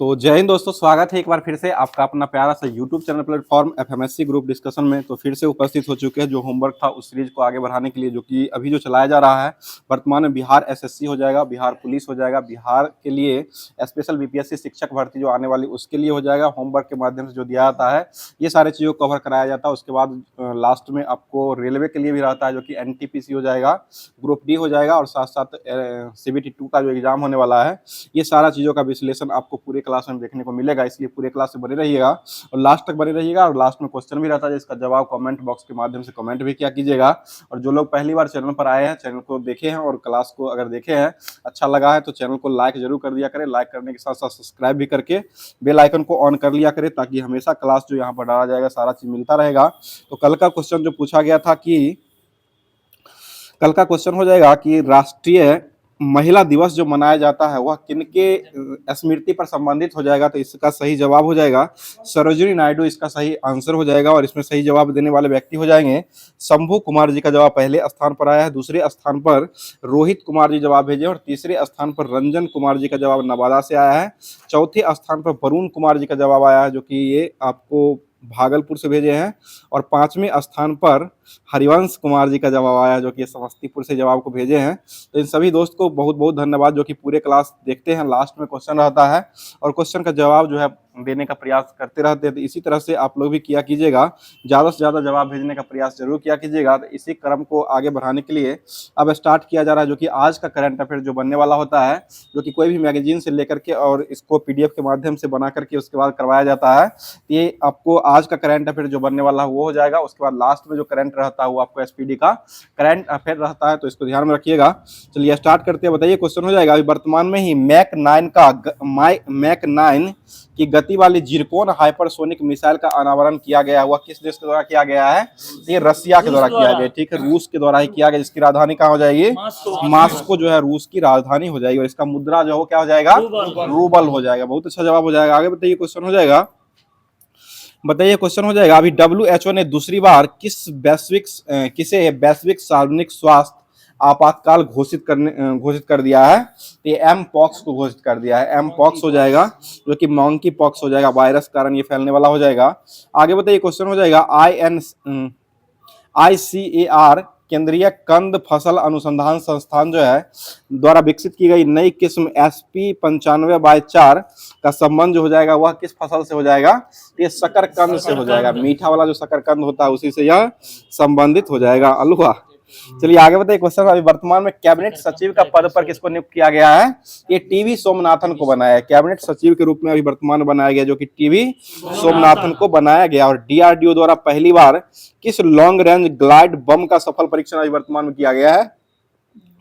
तो जय हिंद दोस्तों, स्वागत है एक बार फिर से आपका अपना प्यारा सा YouTube channel platform FMSC group discussion में। तो फिर से उपस्थित हो चुके हैं जो होमवर्क था उस सीरीज को आगे बढ़ाने के लिए, जो कि अभी जो चलाया जा रहा है। वर्तमान में बिहार एसएससी हो जाएगा, बिहार पुलिस हो जाएगा, बिहार के लिए स्पेशल बीपीएससी शिक्षक भर्ती जो आने वाली उसके लिए हो जाएगा। होमवर्क के माध्यम से जो दिया जाता है ये सारी चीज़ों को कवर कराया जाता है। उसके बाद लास्ट में आपको रेलवे के लिए भी रहता है जो कि एनटीपीसी हो जाएगा, ग्रुप डी हो जाएगा, और साथ साथ सीबीटी 2 का जो एग्जाम होने वाला है। ये सारा चीज़ों का विश्लेषण आपको पूरे क्लास में देखने को मिलेगा, इसलिए पूरे क्लास से बने रहिएगा और लास्ट तक बने रहिएगा। और लास्ट में क्वेश्चन भी रहता है जिसका जवाब कमेंट बॉक्स के माध्यम से कमेंट भी किया कीजिएगा। और जो लोग पहली बार चैनल पर आए हैं, चैनल को देखे हैं और क्लास को अगर देखे हैं अच्छा लगा है तो चैनल को लाइक जरूर कर दिया करें। लाइक करने के साथ साथ सब्सक्राइब भी करके बेल आइकन को ऑन कर लिया करें, ताकि हमेशा क्लास जो यहाँ पर डाला जाएगा सारा चीज मिलता रहेगा। तो कल का क्वेश्चन जो पूछा गया था कि कल का क्वेश्चन हो जाएगा कि राष्ट्रीय महिला दिवस जो मनाया जाता है वह किनके स्मृति पर संबंधित हो जाएगा। तो इसका सही जवाब हो जाएगा सरोजिनी नायडू, इसका सही आंसर हो जाएगा। और इसमें सही जवाब देने वाले व्यक्ति हो जाएंगे शंभू कुमार जी का जवाब पहले स्थान पर आया है, दूसरे स्थान पर रोहित कुमार जी जवाब भेजे, और तीसरे स्थान पर रंजन कुमार जी का जवाब नवादा से आया है। चौथे स्थान पर वरुण कुमार जी का जवाब आया है, जो कि ये आपको भागलपुर से भेजे हैं। और पांचवें स्थान पर हरिवंश कुमार जी का जवाब आया, जो कि समस्तीपुर से जवाब को भेजे हैं। तो इन सभी दोस्त को बहुत बहुत धन्यवाद जो कि पूरे क्लास देखते हैं। लास्ट में क्वेश्चन रहता है और क्वेश्चन का जवाब जो है देने का प्रयास करते रहते हैं। तो इसी तरह से आप लोग भी किया कीजिएगा, ज़्यादा से ज़्यादा जवाब भेजने का प्रयास जरूर किया कीजिएगा। तो इसी क्रम को आगे बढ़ाने के लिए अब स्टार्ट किया जा रहा है, जो कि आज का करंट अफेयर जो बनने वाला होता है, जो कि कोई भी मैगजीन से लेकर के और इसको पीडीएफ के माध्यम से बना करके उसके बाद करवाया जाता है। ये आपको आज का करंट अफेयर जो बनने वाला है वो हो जाएगा। उसके बाद लास्ट में जो करंट रहता है वो आपको एसपीडी का करंट अफेयर रहता है, तो इसको ध्यान में रखिएगा। चलिए स्टार्ट करते हैं। बताइए क्वेश्चन हो जाएगा, अभी वर्तमान में ही मैक 9 की गति वाली जिरकोन हाइपरसोनिक मिसाइल का अनावरण किया गया हुआ किस देश के द्वारा किया गया है? ये रसिया के द्वारा किया गया, ठीक है, रूस के द्वारा ही किया गया, जिसकी राजधानी कहाँ हो जाएगी? मास्को जो है रूस की राजधानी हो जाएगी। और इसका मुद्रा जो हो क्या हो जाएगा? रूबल हो जाएगा। बहुत अच्छा जवाब हो जाएगा। आगे बताइए क्वेश्चन हो जाएगा, बताइए क्वेश्चन हो जाएगा, अभी WHO ने दूसरी बार किसे वैश्विक सार्वजनिक स्वास्थ्य आपातकाल घोषित कर दिया है? ये एम पॉक्स को घोषित कर दिया है। एम पॉक्स हो जाएगा, जो कि मंकी पॉक्स हो जाएगा, वायरस कारण ये फैलने वाला हो जाएगा। आगे बताइए क्वेश्चन हो जाएगा, ICAR केंद्रीय कंद फसल अनुसंधान संस्थान जो है द्वारा विकसित की गई नई किस्म SP 95/4 का संबंध जो हो जाएगा वह किस फसल से हो जाएगा? ये शकरकंद से हो जाएगा। मीठा वाला जो शकरकंद होता है उसी से यह संबंधित हो जाएगा, अलुआ। चलिए आगे बताइए क्वेश्चन, अभी वर्तमान में कैबिनेट सचिव का पद पर किसको नियुक्त किया गया है? ये टीवी सोमनाथन को बनाया है। कैबिनेट सचिव के रूप में अभी वर्तमान बनाया गया, जो कि टीवी सोमनाथन को बनाया गया। और DRDO द्वारा पहली बार किस लॉन्ग रेंज ग्लाइड बम का सफल परीक्षण अभी वर्तमान में किया गया है?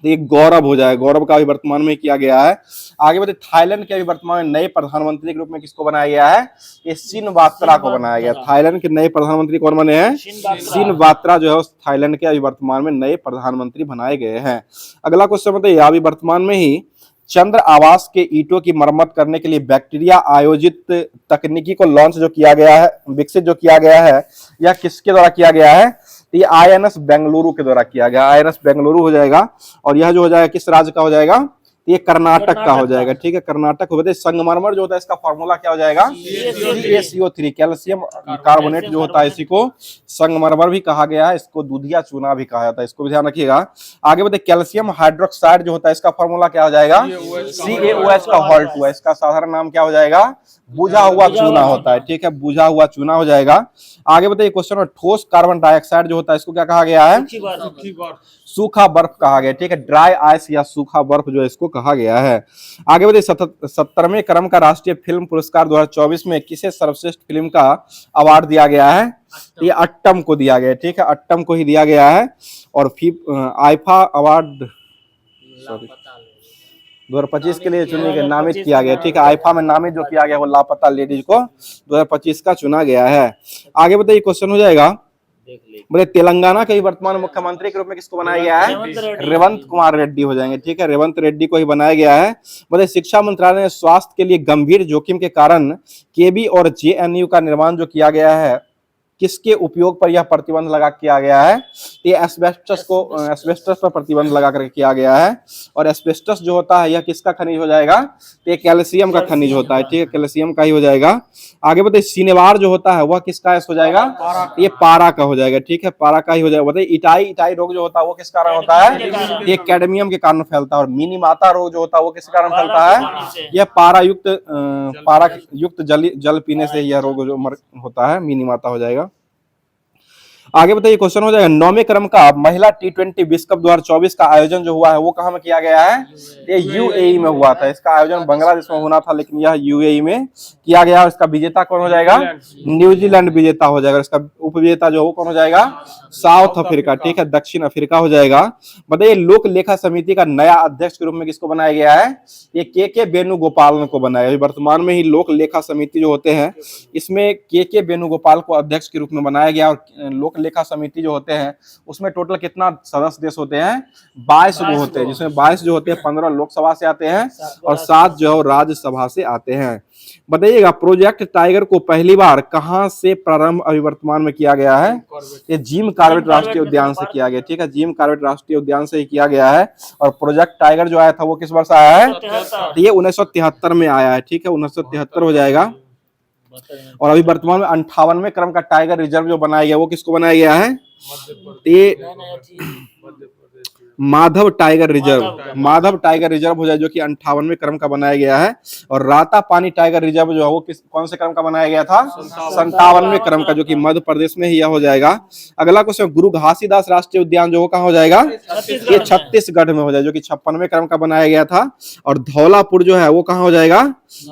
तो ये गौरव हो जाएगा, गौरव का अभी वर्तमान में किया गया है। आगे बताइए थाईलैंड के अभी वर्तमान में नए प्रधानमंत्री के रूप में किसको बनाया गया है? ये शिनवात्रा को बनाया गया। थाईलैंड के नए प्रधानमंत्री कौन बने हैं? शिनवात्रा जो है थाईलैंड के अभी वर्तमान में नए प्रधानमंत्री बनाए गए हैं। अगला क्वेश्चन बताइए, अभी वर्तमान में ही चंद्र आवास के ईंटों की मरम्मत करने के लिए बैक्टीरिया आयोजित तकनीकी को लॉन्च जो किया गया है, विकसित जो किया गया है, यह किसके द्वारा किया गया है? ये INS बेंगलुरु के द्वारा किया गया। INS बेंगलुरु हो जाएगा। और यह जो हो जाएगा किस राज्य का हो जाएगा? ये कर्नाटक का हो जाएगा, ठीक है, कर्नाटक हो। संगमरमर जो होता है इसका फॉर्मूला क्या हो जाएगा? CaCO3, कैल्शियम कार्बोनेट जो होता है इसी को संगमरमर भी कहा गया है, इसको दूधिया चूना भी कहा जाता है, इसको भी ध्यान रखिएगा। आगे बताइए कैल्शियम हाइड्रोक्साइड जो होता है इसका फॉर्मूला क्या हो जाएगा? CaOH का हॉल्ट हुआ, इसका साधारण नाम क्या हो जाएगा? बुझा हुआ चूना होता है, ठीक है, बुझा हुआ चूना हो जाएगा। आगे बताइए क्वेश्चन, ठोस कार्बन डाइऑक्साइड जो होता है इसको क्या कहा गया है? सूखा बर्फ कहा गया, ठीक है, ड्राई आइस या सूखा बर्फ जो है इसको कहा गया है। आगे बताइए 70वें क्रम का राष्ट्रीय फिल्म पुरस्कार 2024 में किसे सर्वश्रेष्ठ फिल्म का अवार्ड दिया गया है? ये अट्टम को दिया गया है, ठीक है, अट्टम को ही दिया गया है। और आईफा अवार्ड 2025 के लिए चुने गए, नामित किया गया, ठीक है, आईफा में नामित जो किया गया वो लापता लेडीज को 2025 का चुना गया है। आगे बताइए क्वेश्चन हो जाएगा, बोले तेलंगाना के वर्तमान मुख्यमंत्री के रूप में किसको बनाया गया है? रेवंत कुमार रेड्डी हो जाएंगे, ठीक है, रेवंत रेड्डी को ही बनाया गया है। बोले शिक्षा मंत्रालय ने स्वास्थ्य के लिए गंभीर जोखिम के कारण केबी और JNU का निर्माण जो किया गया है किसके उपयोग पर यह प्रतिबंध लगा किया गया है? ये एस्बेस्टस पर प्रतिबंध लगा कर किया गया है। और एस्बेस्टस जो होता है यह किसका खनिज हो जाएगा? ये कैल्शियम का खनिज होता है, ठीक है, कैल्शियम का ही हो जाएगा। आगे बताइए सिनेवार जो होता है वह किसका हो जाएगा? ये पारा का हो जाएगा, ठीक है, पारा का ही हो जाएगा। बताइए इटाई रोग जो होता है वो किस कारण होता है? ये कैडमियम के कारण फैलता है। और मिनीमाता रोग जो होता है वो किस कारण फैलता है? यह पारा युक्त जल पीने से यह रोग जो होता है मिनीमाता हो जाएगा। आगे बताइए क्वेश्चन हो जाएगा 9वें क्रम का महिला T20 विश्व कप 2024 का आयोजन जो हुआ है वो कहां में किया गया है? ये यूएई में हुआ था। इसका आयोजन बांग्लादेश में होना था लेकिन यह यूएई में किया गया। और इसका विजेता कौन हो जाएगा? न्यूजीलैंड विजेता हो जाएगा। इसका उपविजेता जो वो कौन हो जाएगा? साउथ अफ्रीका, ठीक है, दक्षिण अफ्रीका हो जाएगा। बताइए लोक लेखा समिति का नया अध्यक्ष के रूप में किसको बनाया गया है? ये के वेणुगोपाल को बनाया है। वर्तमान में ही लोक लेखा समिति जो होते हैं इसमें के वेणुगोपाल को अध्यक्ष के रूप में बनाया गया। और लोक लेखा समिति जो होते हैं उसमें टोटल कितना सदस्य देश होते हैं? 22 गो होते हैं, जिसमें 22 जो होते हैं 15 लोकसभा से आते हैं और 7 जो राज्यसभा से आते हैं। बताइएगा प्रोजेक्ट टाइगर को पहली बार कहां से प्रारंभ अभी वर्तमान में किया गया है? ये जिम कॉर्बेट राष्ट्रीय उद्यान से किया गया, ठीक है, जिम कॉर्बेट राष्ट्रीय उद्यान से ही किया गया है। और प्रोजेक्ट टाइगर जो आया था वो किस वर्ष आया है? तो ये 1973 में आया है, ठीक है, 1973 हो जाएगा। और अभी वर्तमान में 58वें क्रम का टाइगर रिजर्व जो बनाया गया वो किसको बनाया गया है? ये माधव टाइगर रिजर्व हो जाए जो कि 58वें क्रम का बनाया गया है। और राता पानी टाइगर रिजर्व जो है वो कौन से क्रम का बनाया गया था? 57वें क्रम का, जो कि मध्य प्रदेश में ही यह हो जाएगा। अगला क्वेश्चन गुरु घासीदास राष्ट्रीय उद्यान जो कहाँ हो जाएगा? ये छत्तीसगढ़ में हो जाएगा, जो कि 56वें क्रम का बनाया गया था। और धौलापुर जो है वो कहाँ हो जाएगा?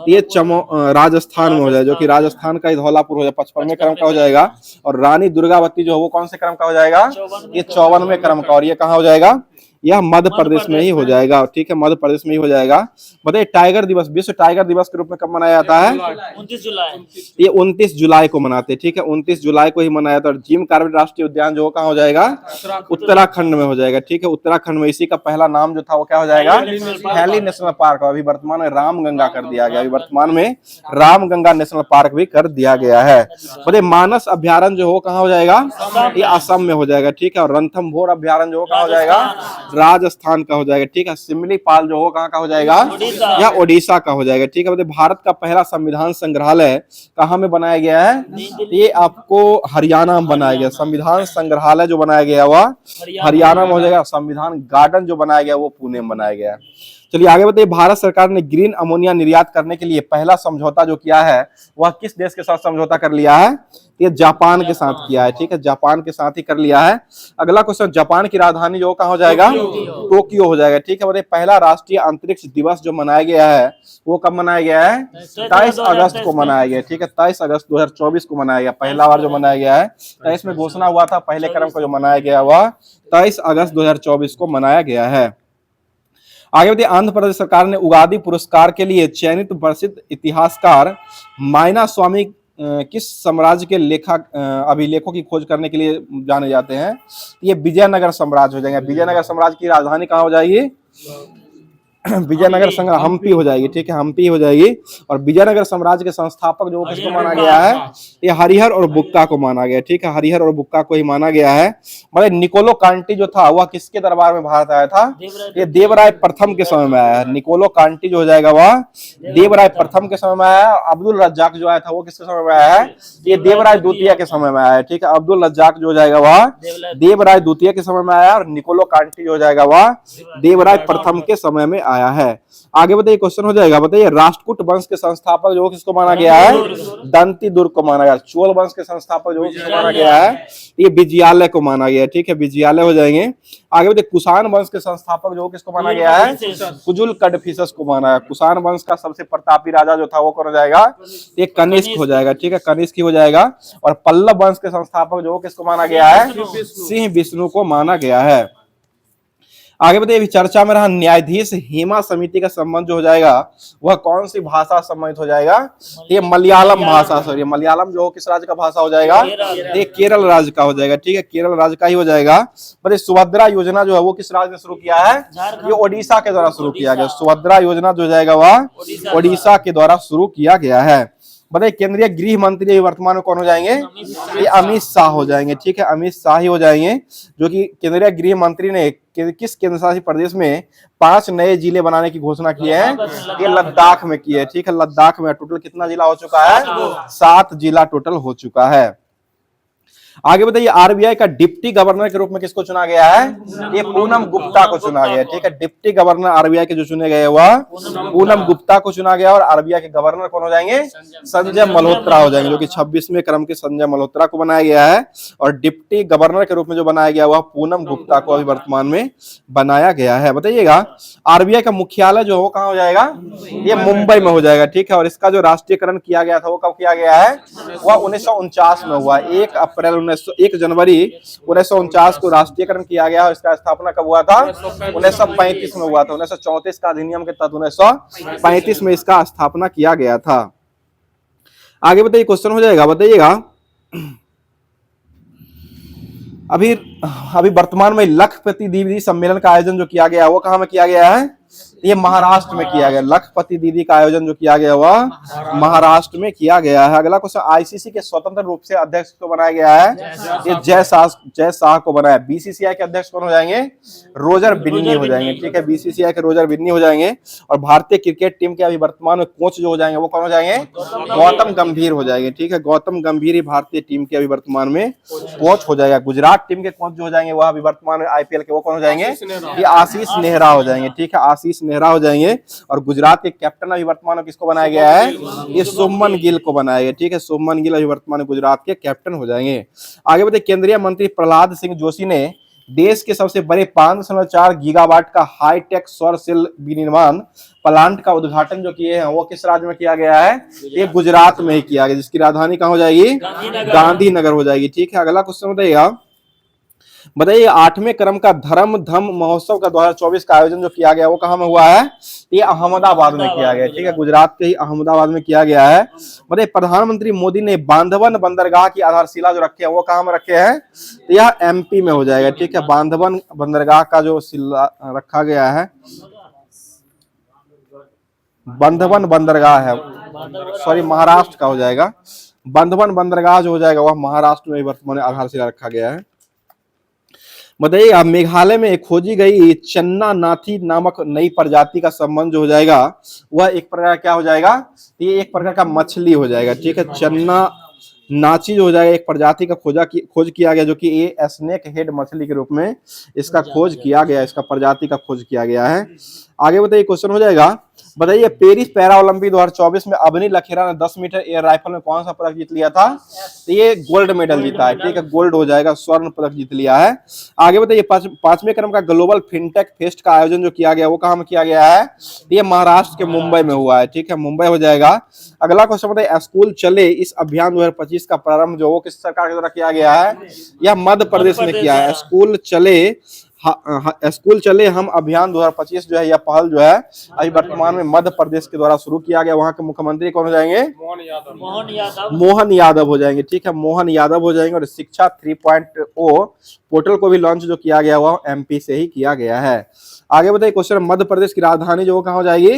ये राजस्थान में हो जाएगा, जो कि राजस्थान का ही धौलापुर हो जाएगा, 55वें क्रम का हो जाएगा। और रानी दुर्गावती जो है वो कौन से क्रम का हो जाएगा? ये 54वें क्रम का। और ये कहाँ हो जाएगा? यह मध्य प्रदेश में ही हो जाएगा, ठीक है, मध्य प्रदेश में ही हो जाएगा। बताइए टाइगर दिवस, विश्व टाइगर दिवस के रूप में कब मनाया जाता है? 29 जुलाई। ये 29 जुलाई को मनाते हैं, ठीक है, 29 जुलाई को ही मनाया था। और जिम कॉर्बेट राष्ट्रीय उद्यान जो कहाँ हो जाएगा? उत्तराखंड में हो जाएगा, ठीक है, उत्तराखंड में। इसी का पहला नाम जो था वो क्या हो जाएगा? Hailey national park. अभी वर्तमान में रामगंगा कर दिया गया, अभी वर्तमान में रामगंगा नेशनल पार्क भी कर दिया गया है। बताइए मानस अभ्यारण्य जो हो कहाँ हो जाएगा? ये असम में हो जाएगा, ठीक है। और रणथंभौर अभ्यारण्य जो कहाँ हो जाएगा? राजस्थान का हो जाएगा, ठीक है। सिमलीपाल जो हो कहाँ का हो जाएगा? यह ओडिशा का हो जाएगा, ठीक है। बताइए भारत का पहला संविधान संग्रहालय कहाँ में बनाया गया है? ये आपको हरियाणा में बनाया गया। संविधान संग्रहालय जो बनाया गया वह हरियाणा में हो जाएगा। संविधान गार्डन जो बनाया गया वो पुणे में बनाया गया। चलिए आगे बताइए भारत सरकार ने ग्रीन अमोनिया निर्यात करने के लिए पहला समझौता जो किया है वह किस देश के साथ समझौता कर लिया है? ये जापान के साथ किया है, ठीक है, जापान के साथ ही कर लिया है। अगला क्वेश्चन जापान की राजधानी जो कहाँ हो जाएगा? टोक्यो हो जाएगा, ठीक है। बताइए पहला राष्ट्रीय अंतरिक्ष दिवस जो मनाया गया है वो कब मनाया गया है? 23 अगस्त को मनाया गया, ठीक है, 23 अगस्त 2024 को मनाया गया। पहला बार जो मनाया गया है 23 में घोषणा हुआ था, पहले क्रम का जो मनाया गया वह 23 अगस्त 2024 को मनाया गया है। आगे बढ़िए आंध्र प्रदेश सरकार ने उगादी पुरस्कार के लिए चयनित प्रसिद्ध इतिहासकार मायना स्वामी किस साम्राज्य के अभिलेखों की खोज करने के लिए जाने जाते हैं? ये विजयनगर साम्राज्य हो जाएंगे। विजयनगर साम्राज्य की राजधानी कहाँ हो जाएगी? विजयनगर संग्रह हम्पी हो जाएगी, ठीक है, हम्पी हो जाएगी। और विजयनगर साम्राज्य के संस्थापक जो किसको माना गया है? ये हरिहर और बुक्का को माना गया, ठीक है, हरिहर और बुक्का को ही माना गया है। मतलब निकोलो कांटी जो था वह किसके दरबार में भारत आया था? ये देवराय प्रथम के समय में आया है। निकोलो कांटी जो हो जाएगा वह देवराय प्रथम के समय में आया। अब्दुल रज्जाक जो आया था वो किसके समय में आया है? ये देवराय द्वितीय के समय में आया है, ठीक है। अब्दुल रज्जाक जो हो जाएगा वह देवराय द्वितीय के समय में आया। और निकोलो कांटी जो हो जाएगा वह देवराय प्रथम के समय में आया है। आगे बताइए क्वेश्चन हो जाएगा, बताइए राष्ट्रकूट वंश के संस्थापक जो किसको माना गया है? दंती दुर्ग को माना गया। चोल वंश के संस्थापक जो किसको माना गया है? ये विजयालय को माना गया, ठीक है, विजयालय हो जाएंगे। आगे बताइए कुषाण वंश के संस्थापक जो किसको माना गया है? कुजुल कडफिसस को माना है। कुषाण वंश का सबसे प्रतापी राजा जो था वो कौन हो जाएगा? ये कनिष्क हो जाएगा, ठीक है, कनिष्क ही हो जाएगा। और पल्लव वंश के संस्थापक जो किसको माना गया है? सिंह विष्णु को माना गया है। आगे बताइए चर्चा में रहा न्यायाधीश हेमा समिति का संबंध जो हो जाएगा वह कौन सी भाषा संबंधित हो जाएगा? ये मलयालम भाषा, सॉरी मलयालम जो किस राज्य का भाषा हो जाएगा? ये केरल राज्य का हो जाएगा, ठीक है, केरल राज्य का ही हो जाएगा। बताइए सुभद्रा योजना जो है वो किस राज्य ने शुरू किया है? ये ओडिशा के द्वारा शुरू किया गया। सुभद्रा योजना जो जाएगा वह ओडिशा के द्वारा शुरू किया गया है। बताइए केंद्रीय गृह मंत्री वर्तमान में कौन हो जाएंगे? ये अमित शाह हो जाएंगे, ठीक है, अमित शाह ही हो जाएंगे, जो कि केंद्रीय गृह मंत्री ने किस केंद्र शासित प्रदेश में 5 नए जिले बनाने की घोषणा की है? ये लद्दाख में की है, ठीक है, लद्दाख में। टोटल कितना जिला हो चुका है? 7 जिला टोटल हो चुका है। आगे बताइए आरबीआई का डिप्टी गवर्नर के रूप में किसको चुना गया है? ये पूनम गुप्ता को चुना गया, ठीक है, डिप्टी गवर्नर आरबीआई के जो चुने गए वह पूनम गुप्ता को चुना गया। और आरबीआई के गवर्नर कौन हो जाएंगे? संजय मल्होत्रा हो जाएंगे, जो कि 26वें क्रम के संजय मल्होत्रा को बनाया गया है। और डिप्टी गवर्नर के रूप में जो बनाया गया वह पूनम गुप्ता को अभी वर्तमान में बनाया गया है। बताइएगा आरबीआई का मुख्यालय जो हो कहाँ हो जाएगा? ये मुंबई में हो जाएगा, ठीक है। और इसका जो राष्ट्रीयकरण किया गया था वो कब किया गया है? वह 1949 में हुआ, 1 जनवरी 1949 को राष्ट्रीयकरण किया गया। और इसका स्थापना कब हुआ था? 1935 में हुआ था। 1934 का अधिनियम के तहत 1935 में इसका स्थापना किया गया था। आगे बताइए क्वेश्चन हो जाएगा, बताइएगा अभी वर्तमान में लखपति दीदी सम्मेलन का आयोजन जो किया गया वो कहां में किया गया है? ये महाराष्ट्र में किया गया। लखपति दीदी का आयोजन जो किया गया वह महाराष्ट्र में किया गया है। अगला क्वेश्चन आईसीसी के स्वतंत्र रूप से अध्यक्ष को बनाया गया है? ये जय शाह को बनाया। बीसीसीआई के अध्यक्ष कौन हो जाएंगे? रोजर बिन्नी हो जाएंगे, ठीक है, बीसीसीआई के रोजर बिन्नी हो जाएंगे। और भारतीय क्रिकेट टीम के अभी वर्तमान में कोच जो हो जाएंगे वो कौन हो जाएंगे? गौतम गंभीर हो जाएंगे, ठीक है, गौतम गंभीर ही भारतीय टीम के अभी वर्तमान में कोच हो जाएगा। गुजरात टीम के कोच जो हो जाएंगे वह अभी वर्तमान में आईपीएल के वो कौन हो जाएंगे? ये आशीष नेहरा हो जाएंगे, ठीक है, आशीष नेहरा हो जाएंगे। और गुजरात के कैप्टन अभी वर्तमान में किसको बनाया गया है? ये शुभमन गिल को बनाया गया, ठीक है, शुभमन गिल अभी वर्तमान में गुजरात के कैप्टन हो जाएंगे। आगे बताइए केंद्रीय मंत्री प्रहलाद सिंह जोशी ने देश के सबसे बड़े 5.4 गीगावाट का हाईटेक सौर सेल विनिर्माण प्लांट का उद्घाटन जो किए हैं वो किस राज्य में किया गया है? ये गुजरात में ही किया गया, जिसकी राजधानी कहाँ हो जाएगी? गांधीनगर हो जाएगी, ठीक है। अगला क्वेश्चन बताइए 8वें क्रम का धर्म धम महोत्सव का 2024 का आयोजन जो किया गया वो कहां में हुआ है? ये अहमदाबाद में किया गया, ठीक है, गुजरात के ही अहमदाबाद में किया गया है। बताइए प्रधानमंत्री मोदी ने बांधवन बंदरगाह की आधारशिला जो रखे हैं वो कहां में रखे हैं? यह एमपी में हो जाएगा, ठीक है, बांधवन बंदरगाह का जो शिला रखा गया है, बांधवन बंदरगाह है, सॉरी महाराष्ट्र का हो जाएगा। बांधवन बंदरगाह जो हो जाएगा वह महाराष्ट्र में वर्तमान आधारशिला रखा गया है। बताइए अब मेघालय में खोजी गई चन्ना नाथी नामक नई प्रजाति का संबंध जो हो जाएगा वह एक प्रकार क्या हो जाएगा? ये एक प्रकार का मछली हो जाएगा, ठीक है, चन्ना नाची जो हो जाएगा एक प्रजाति का खोज किया गया, जो कि ये स्नेक हेड मछली के रूप में इसका खोज किया गया, इसका प्रजाति का खोज किया गया है। आगे बताइए क्वेश्चन हो जाएगा, बताइए पेरिस पैरा ओलंपिक 2024 में अवनी लखेरा ने 10 मीटर एयर राइफल में कौन सा पदक जीत लिया था? तो ये गोल्ड मेडल जीता है, ठीक है, गोल्ड हो जाएगा, स्वर्ण पदक जीत लिया है। आगे बताइए 5वें क्रम का ग्लोबल फिनटेक फेस्ट का आयोजन जो किया गया वो कहां में किया गया है? ये महाराष्ट्र के मुंबई में हुआ है, ठीक है, मुंबई हो जाएगा। अगला क्वेश्चन बताइए स्कूल चले इस अभियान 2025 का प्रारंभ जो वो किस सरकार के द्वारा किया गया है? यह मध्य प्रदेश में किया है। स्कूल चले हम अभियान 2025 जो है यह पहल जो है अभी वर्तमान में मध्य प्रदेश के द्वारा शुरू किया गया। वहां के मुख्यमंत्री कौन हो जाएंगे? मोहन यादव हो जाएंगे, ठीक है, मोहन यादव हो जाएंगे। और शिक्षा 3.0 पोर्टल को भी लॉन्च जो किया गया वह एमपी से ही किया गया है। आगे बताइए क्वेश्चन मध्य प्रदेश की राजधानी जो कहाँ हो जाएगी?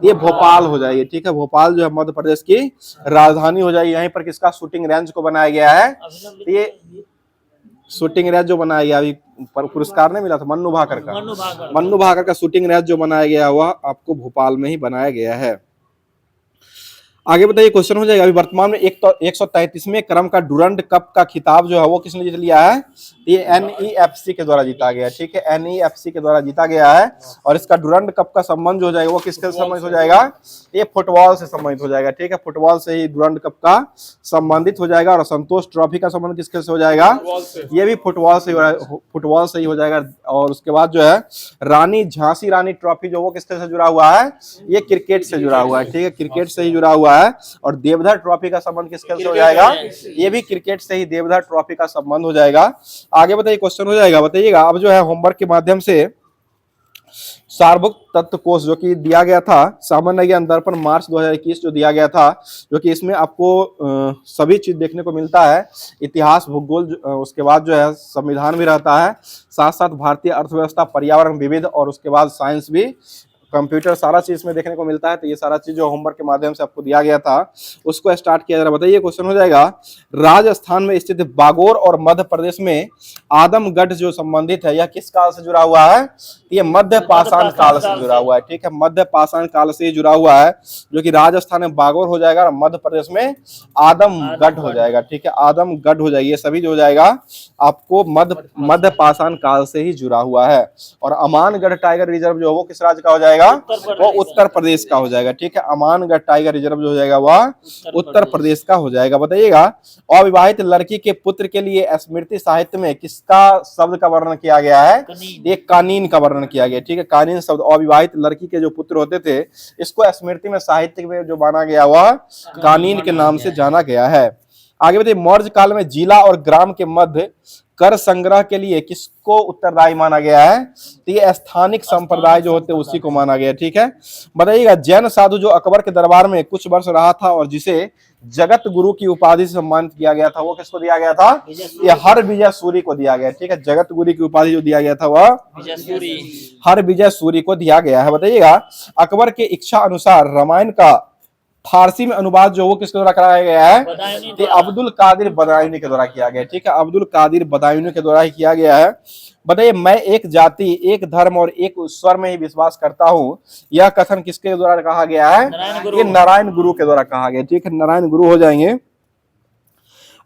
ये भोपाल हो जाएगी, ठीक है, भोपाल जो है मध्य प्रदेश की राजधानी हो जाएगी। यहीं पर किसका शूटिंग रेंज को बनाया गया है? ये शूटिंग रेंज जो बनाया गया अभी पुरस्कार नहीं मिला था मन्नू भाकर का शूटिंग रेंज जो बनाया गया वह आपको भोपाल में ही बनाया गया है। आगे बताइए क्वेश्चन हो जाएगा अभी वर्तमान में 133वें क्रम का डुरंड कप का खिताब जो है वो किसने जीत लिया है? ये एनईएफसी के द्वारा जीता गया, ठीक है, एनईएफसी के द्वारा जीता गया है। और इसका डुरंड कप का संबंध हो जाएगा वो किसके संबंधित हो जाएगा? ये फुटबॉल से संबंधित हो जाएगा, ठीक है, फुटबॉल से ही डुरंड कप का संबंधित हो जाएगा। और संतोष ट्रॉफी का संबंध किसके से हो जाएगा? ये भी फुटबॉल से ही हो जाएगा। और उसके बाद जो है रानी झांसी रानी ट्रॉफी जो वो किसके से जुड़ा हुआ है? ये क्रिकेट से जुड़ा हुआ है, ठीक है, क्रिकेट से ही जुड़ा हुआ है। और देवधर ट्रॉफी का संबंध किसके से हो जाएगा? ये भी क्रिकेट से ही देवधर ट्रॉफी का संबंध हो जाएगा। आगे बताइए क्वेश्चन हो जाएगा, बताइएगा अब जो है होमवर्क के माध्यम से सार्वभौम तत्व कोष जो कि दिया गया था सामान्य ज्ञान दर्पण मार्च 2021 जो दिया गया था, जो कि इसमें आपको सभी चीज देखने को मिलता है, इतिहास भूगोल उसके बाद जो है संविधान भी रहता है, साथ साथ भारतीय अर्थव्यवस्था पर्यावरण विविध और उसके बाद साइंस भी कंप्यूटर सारा चीज में देखने को मिलता है। तो ये सारा चीज जो होमवर्क के माध्यम से आपको दिया गया था उसको स्टार्ट किया जा रहा है। बताइए क्वेश्चन हो जाएगा, राजस्थान में स्थित बागोर और मध्य प्रदेश में आदमगढ़ जो संबंधित है, यह किस काल से जुड़ा हुआ है? ये मध्य पाषाण काल से जुड़ा हुआ है। ठीक है, मध्य पाषाण काल से जुड़ा हुआ है, जो कि राजस्थान में बागोर हो जाएगा और मध्य प्रदेश में आदमगढ़ हो जाएगा। ठीक है, आदमगढ़ हो जाएगी, ये सभी जो हो जाएगा आपको मध्य पाषाण काल से ही जुड़ा हुआ है। और अमानगढ़ टाइगर रिजर्व जो है वो किस राज्य का हो जाएगा? वो उत्तर प्रदेश का हो जाएगा। ठीक है, अमानगढ़ टाइगर रिजर्व जो हो जाएगा वह उत्तर प्रदेश का हो जाएगा। बताइएगा, अविवाहित लड़की के पुत्र के लिए स्मृति साहित्य में किसका शब्द का वर्णन किया गया है? ये कानीन का वर्णन किया गया। ठीक है, कानीन शब्द, अविवाहित लड़की के जो पुत्र होते थे इसको स्मृति में साहित्य में जो माना गया वह कानीन के नाम से जाना गया है। आगे बताइए, मौर्य काल में जिला और ग्राम के मध्य कर संग्रह के लिए किसको उत्तरदायी माना गया है? तो ये स्थानिक संप्रदाय जो होते हैं उसी को माना गया। ठीक है, बताइएगा, जैन साधु जो अकबर के दरबार में कुछ वर्ष रहा था और जिसे जगत गुरु की उपाधि से सम्मानित किया गया था, वो किसको दिया गया था? ये हरविजय सूरी को दिया गया। ठीक है, जगत गुरु की उपाधि जो दिया गया था वह हरविजय सूरी को दिया गया है। बताइएगा, अकबर के इच्छा अनुसार रामायण का फारसी में अनुवाद जो वो किसके द्वारा कराया गया है? तो अब्दुल कादिर बदायूनी के द्वारा किया गया। ठीक है, अब्दुल कादिर बदायूनी के द्वारा ही किया गया है। बताइए, मैं एक जाति, एक धर्म और एक ईश्वर में ही विश्वास करता हूँ, यह कथन किसके द्वारा कहा गया है? ये नारायण गुरु के द्वारा कहा गया। ठीक है, नारायण गुरु हो जाएंगे।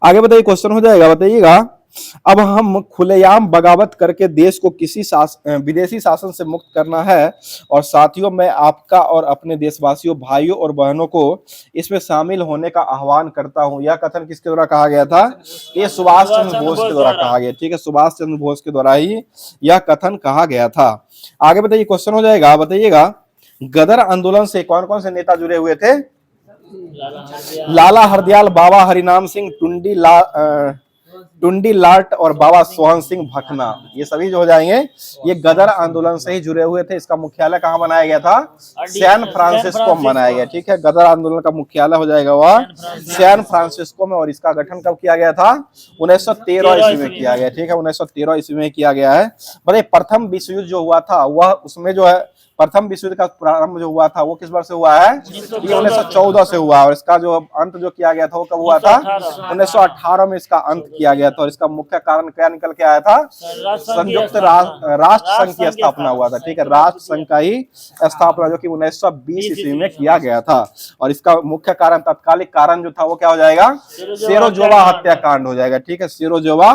आगे बताइए, क्वेश्चन हो जाएगा, बताइएगा, अब हम खुलेआम बगावत करके देश को किसी विदेशी शासन से मुक्त करना है और साथियों मैं आपका और अपने देशवासियों भाइयों और बहनों को इसमें शामिल होने का आह्वान करता हूं, यह कथन किसके द्वारा कहा गया था? ये सुभाष चंद्र बोस के द्वारा कहा गया। ठीक है, सुभाष चंद्र बोस के द्वारा ही यह कथन कहा गया था। आगे बताइए, क्वेश्चन हो जाएगा, बताइएगा, गदर आंदोलन से कौन कौन से नेता जुड़े हुए थे? लाला हरदयाल, बाबा हरिनाम सिंह, टुंडी लाट और बाबा सोहन सिंह भकना, ये सभी जो हो जाएंगे ये गदर आंदोलन से ही जुड़े हुए थे। इसका मुख्यालय कहाँ बनाया गया था? सैन फ्रांसिस्को में बनाया गया। ठीक है, गदर आंदोलन का मुख्यालय हो जाएगा वह सैन फ्रांसिस्को में। और इसका गठन कब किया गया था? 1913 ईस्वी में किया गया। ठीक है, 1913 ईस्वी में किया गया है। बताइए, प्रथम विश्व युद्ध जो हुआ था वह उसमें जो है प्रथम विश्व युद्ध का प्रारंभ जो हुआ था वो किस वर्ष से हुआ है? ये 1914 से हुआ। और इसका जो अंत जो किया गया था वो कब हुआ था? 1918 में इसका अंत किया गया था। और इसका मुख्य कारण क्या निकल के आया था? संयुक्त राष्ट्र संघ की स्थापना हुआ था। ठीक है, राष्ट्र संघ का ही स्थापना जो कि 1920 ईस्वी में किया गया था। और इसका मुख्य कारण, तत्कालिक कारण जो था वो क्या हो जाएगा? शेरोजोवा हत्याकांड हो जाएगा। ठीक है, शेरोजोवा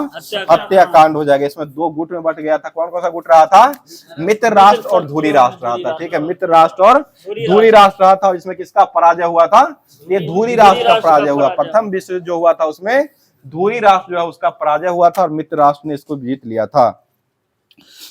हत्याकांड हो जाएगा। इसमें दो गुट में बट गया था। कौन कौन सा गुट रहा था? मित्र राष्ट्र और धुरी राष्ट्र रहा था। ठीक है, मित्र राष्ट्र और धुरी राष्ट्र रहा था। और इसमें किसका पराजय हुआ था? ये धुरी राष्ट्र का पराजय हुआ। प्रथम विश्व युद्ध जो हुआ था उसमें धुरी राष्ट्र जो है उसका पराजय हुआ था और मित्र राष्ट्र ने इसको जीत लिया था।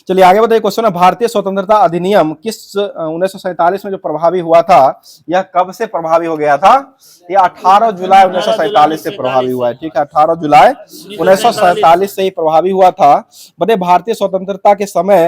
चलिए आगे बताइए, क्वेश्चन है, भारतीय स्वतंत्रता अधिनियम किस 1947 में जो प्रभावी हुआ था यह कब से प्रभावी हो गया था? ये 18 जुलाई 1947 से प्रभावी हुआ है। ठीक है, 18 जुलाई 1947 से ही प्रभावी हुआ था। बताइए, भारतीय स्वतंत्रता के समय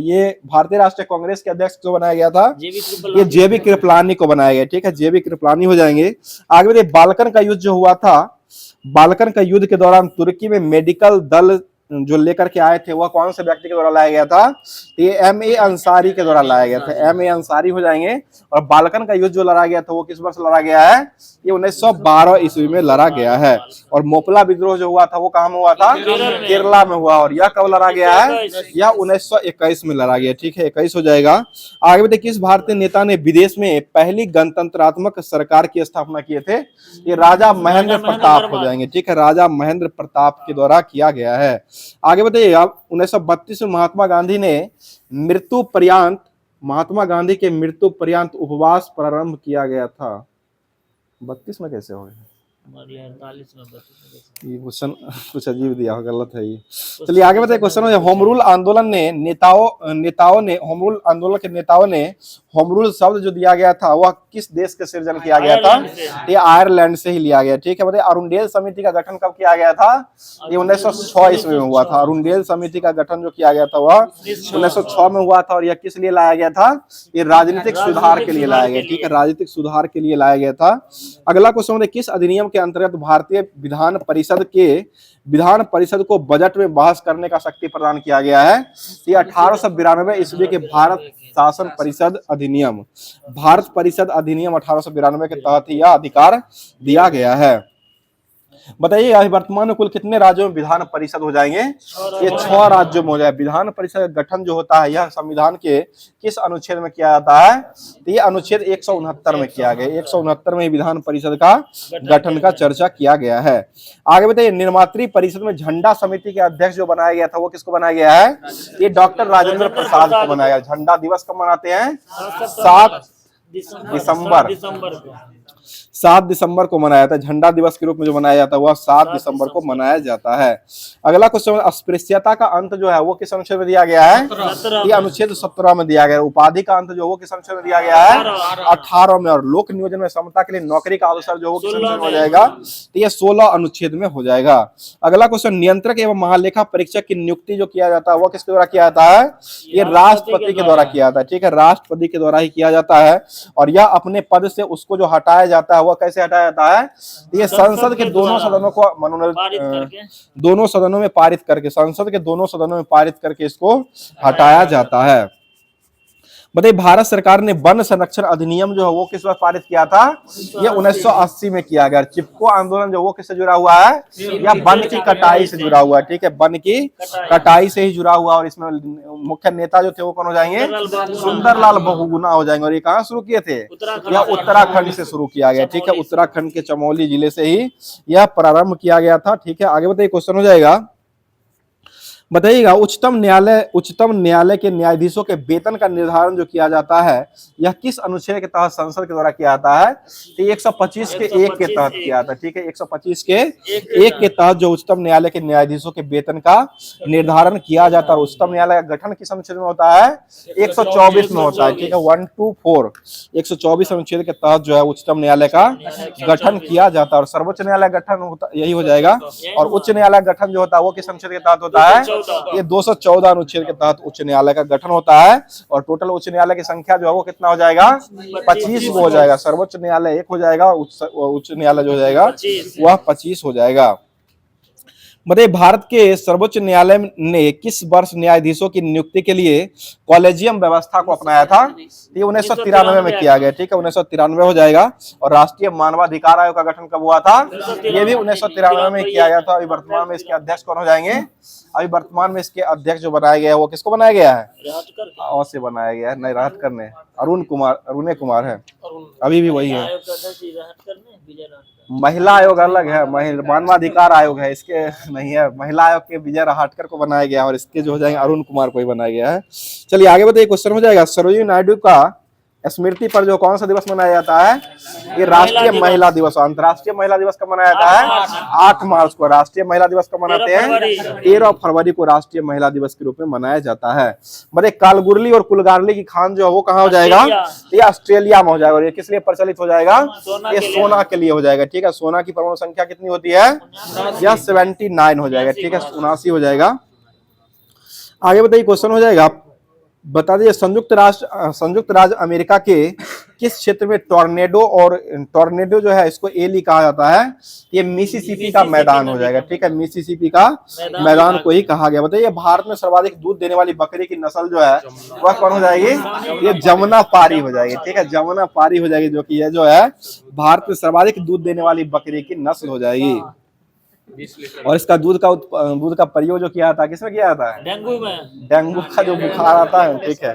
ये भारतीय राष्ट्रीय कांग्रेस के अध्यक्ष को बनाया गया था? ये जेबी कृपलानी को बनाया गया। ठीक है, जेबी कृपलानी हो जाएंगे। आगे बताइए, बाल्कन का युद्ध जो हुआ था, बाल्कन का युद्ध के दौरान तुर्की में मेडिकल दल जो लेकर के आए थे वह कौन से व्यक्ति के द्वारा लाया गया था? ये एम.ए. अंसारी के द्वारा लाया गया था। एम.ए. अंसारी हो जाएंगे। और बाल्कन का युद्ध जो लड़ा गया था वो किस वर्ष लड़ा गया है? ये 1912 ईस्वी में लड़ा गया है। और मोपला विद्रोह जो हुआ था वो कहाँ में हुआ था? केरला में हुआ। और यह कब लड़ा गया है? यह 1921 में लड़ा गया। ठीक है, 21 हो जाएगा। आगे बताइए, किस भारतीय नेता ने विदेश में पहली गणतंत्रात्मक सरकार की स्थापना किए थे? ये राजा महेंद्र प्रताप हो जाएंगे। ठीक है, राजा महेंद्र प्रताप के द्वारा किया गया है। आगे बताइए, 1932 में महात्मा गांधी के मृत्यु पर्यंत उपवास प्रारंभ किया गया था। 32 में कैसे हो गया? ये क्वेश्चन कुछ अजीब दिया, गलत है ये। चलिए आगे बताइए, क्वेश्चन है, होम रूल आंदोलन के नेताओं ने होम रूल शब्द जो दिया गया था वह किस देश के सृजन किया गया था? ये आयरलैंड से ही लिया गया। ठीक है, बताइए, अरुणडेल समिति का गठन कब किया गया था? ये 1906 ईस्वी में हुआ था। अरुणडेल समिति का गठन जो किया गया था वह 1906 में हुआ था। और यह किस लिए लाया गया था? ये राजनीतिक सुधार के लिए लाया गया। ठीक है, राजनीतिक सुधार के लिए लाया गया था। अगला क्वेश्चन है, किस अधिनियम के अंतर्गत भारतीय विधान परिषद को बजट में बहस करने का शक्ति प्रदान किया गया है। ये 1892 ईस्वी के भारत शासन परिषद अधिनियम, भारत परिषद अधिनियम 1892 के तहत ही यह अधिकार दिया गया है। बताइए अभी वर्तमान में कुल कितने राज्यों में विधान परिषद हो जाएंगे? ये 6 राज्यों में हो जाए। विधान परिषद का गठन जो होता है यह संविधान के किस अनुच्छेद में किया जाता है? तो ये अनुच्छेद 169 में किया गया। 169 में विधान परिषद का गठन का चर्चा किया गया है। आगे बताइए निर्मात्री परिषद में झंडा समिति के अध्यक्ष जो बनाया गया था वो किसको बनाया गया है? ये डॉक्टर राजेंद्र प्रसाद को बनाया गया। झंडा दिवस कब मनाते हैं? 7 दिसंबर को मनाया जाता है। झंडा दिवस के रूप में जो मनाया जाता है वह 7 दिसंबर को मनाया जाता है। अगला क्वेश्चन, अस्पृश्यता का अंत जो है वो किस अनुच्छेद में दिया गया है? ये अनुच्छेद 17 में दिया गया है। उपाधि का अंत जो वो किस अनुच्छेद में दिया गया है? 18 में। और लोक नियोजन में समता के लिए नौकरी का अवसर जो वो किस अनुच्छेद में हो जाएगा? तो ये 16 अनुच्छेद में हो जाएगा। अगला क्वेश्चन, नियंत्रक एवं महालेखा परीक्षक की नियुक्ति जो किया जाता है वो किसके द्वारा किया जाता है? ये राष्ट्रपति के द्वारा किया जाता है। ठीक है, राष्ट्रपति के द्वारा ही किया जाता है। और यह अपने पद से उसको जो हटाया जाता है वह कैसे हटाया जाता है? ये संसद के दोनों सदनों को दोनों सदनों में पारित करके, संसद के दोनों सदनों में पारित करके इसको हटाया जाता है। बताइए भारत सरकार ने वन संरक्षण अधिनियम जो है वो किस बार पारित किया था? ये 1980 में किया गया। चिपको आंदोलन जो वो किससे जुड़ा हुआ है? या वन की कटाई से जुड़ा हुआ है। ठीक है, वन की कटाई से ही जुड़ा हुआ। और इसमें मुख्य नेता जो थे वो कौन हो जाएंगे? सुंदरलाल बहुगुणा हो जाएंगे। और ये कहाँ शुरू किए थे? यह उत्तराखंड से शुरू किया गया। ठीक है, उत्तराखंड के चमोली जिले से ही यह प्रारंभ किया गया था। ठीक है, आगे बताइए क्वेश्चन हो जाएगा। बताइएगा उच्चतम न्यायालय के न्यायाधीशों के वेतन का निर्धारण जो किया जाता है यह किस अनुच्छेद के तहत संसद के द्वारा किया जाता है? तो 125 के 1 के तहत किया जाता है। ठीक है, 125 के 1 के तहत जो उच्चतम न्यायालय के न्यायाधीशों के वेतन का निर्धारण किया जाता है। उच्चतम न्यायालय का गठन किस अनुच्छेद में होता है? 124 में होता है। ठीक है, 124 124 अनुच्छेद के तहत जो है उच्चतम न्यायालय का गठन किया जाता है। और सर्वोच्च न्यायालय गठन होता यही हो जाएगा। और उच्च न्यायालय गठन जो होता है वो किस अनुच्छेद के तहत होता है? ये 214 अनुच्छेद के तहत उच्च न्यायालय का गठन होता है। और टोटल उच्च न्यायालय की संख्या जो है वो कितना हो जाएगा? 25 हो जाएगा। सर्वोच्च न्यायालय 1 हो जाएगा, उच्च न्यायालय जो हो जाएगा वह 25 हो जाएगा। बताइए भारत के सर्वोच्च न्यायालय ने किस वर्ष न्यायाधीशों की नियुक्ति के लिए कॉलेजियम व्यवस्था को अपनाया था? ये 1993 में किया गया। ठीक है, 1993 हो जाएगा। और राष्ट्रीय मानवाधिकार आयोग का गठन कब हुआ था? ये भी 1993 में किया गया था। अभी वर्तमान में इसके अध्यक्ष कौन हो जाएंगे? अभी वर्तमान में इसके अध्यक्ष जो बनाया गया है वो किसको बनाया गया है? और से बनाया गया है, नहीं राहत करने अरुण कुमार है। अभी भी वही है। महिला आयोग अलग है, मानवाधिकार आयोग है, इसके नहीं है। महिला आयोग के विजय राहटकर को बनाया गया और इसके जो हो जाएंगे अरुण कुमार को ही बनाया गया है। चलिए आगे बताइए क्वेश्चन हो जाएगा। सरोजिनी नायडू का स्मृति पर जो कौन सा दिवस मनाया जाता है? ये राष्ट्रीय महिला दिवस। अंतर्राष्ट्रीय महिला दिवस कब मनाया जाता है? 8 मार्च को। राष्ट्रीय महिला दिवस कब मनाते हैं? 13 फरवरी को राष्ट्रीय महिला दिवस के रूप में मनाया जाता है। बड़े कालगुरली और कुलगारली की खान जो है वो कहाँ हो जाएगा? ये ऑस्ट्रेलिया में हो जाएगा। और ये किस लिए प्रचलित हो जाएगा? ये सोना के लिए हो जाएगा। ठीक है, सोना की परमाणु संख्या कितनी होती है? यह 79 हो जाएगा। ठीक है, 79 हो जाएगा। आगे बताइए क्वेश्चन हो जाएगा। बता दीजिए संयुक्त राज्य अमेरिका के किस क्षेत्र में टॉर्नेडो जो है इसको एली कहा जाता है? ये मिसिसिपी का मैदान हो जाएगा। ठीक है, मिसिसिपी का मैदान को ही कहा गया। बताइए भारत में सर्वाधिक दूध देने वाली बकरी की नस्ल जो है वह कौन हो जाएगी? ये जमुना पारी हो जाएगी। ठीक है, जमुना पारी हो जाएगी, जो कि ये जो है भारत में सर्वाधिक दूध देने वाली बकरी की नस्ल हो जाएगी। और इसका दूध का प्रयोग जो किया जाता है किसमें किया जाता है? डेंगू का जो बुखार आता है। ठीक है,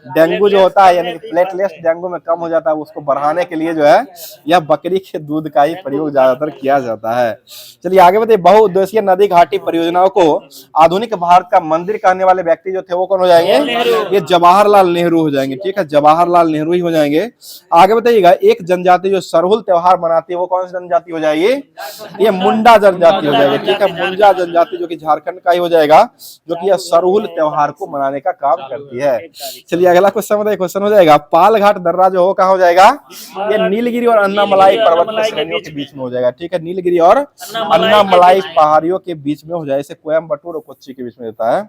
डेंगू जो होता है यानी कि प्लेटलेट्स डेंगू में कम हो जाता है, उसको बढ़ाने के लिए जो है यह बकरी के दूध का ही प्रयोग ज्यादातर किया जाता है। चलिए आगे बताइए। बहुउद्देशीय नदी घाटी परियोजनाओं को आधुनिक भारत का मंदिर कहने वाले व्यक्ति जो थे वो कौन हो जाएंगे? ये जवाहरलाल नेहरू हो जाएंगे। ठीक है, जवाहरलाल नेहरू ही हो जाएंगे। आगे बताइएगा एक जनजाति जो सरहुल त्योहार मनाती है वो कौन सी जनजाति हो जाएगी? ये मुंडा जनजाति हो जाएगा। ठीक है, मुंडा जनजाति जो कि झारखंड का ही हो जाएगा, जो कि यह सरहुल त्योहार को मनाने का काम करती है। चलिए अगला क्वेश्चन हो जाएगा। पालघाट दर्रा जो हो कहाँ हो जाएगा? ये नीलगिरी और अन्नामलाई पर्वत श्रेणियों के बीच में हो जाएगा। ठीक है, नीलगिरी और अन्नामलाई पहाड़ियों के बीच में हो जाए। इसे कोयम्बटूर और कोच्चि के बीच में होता है।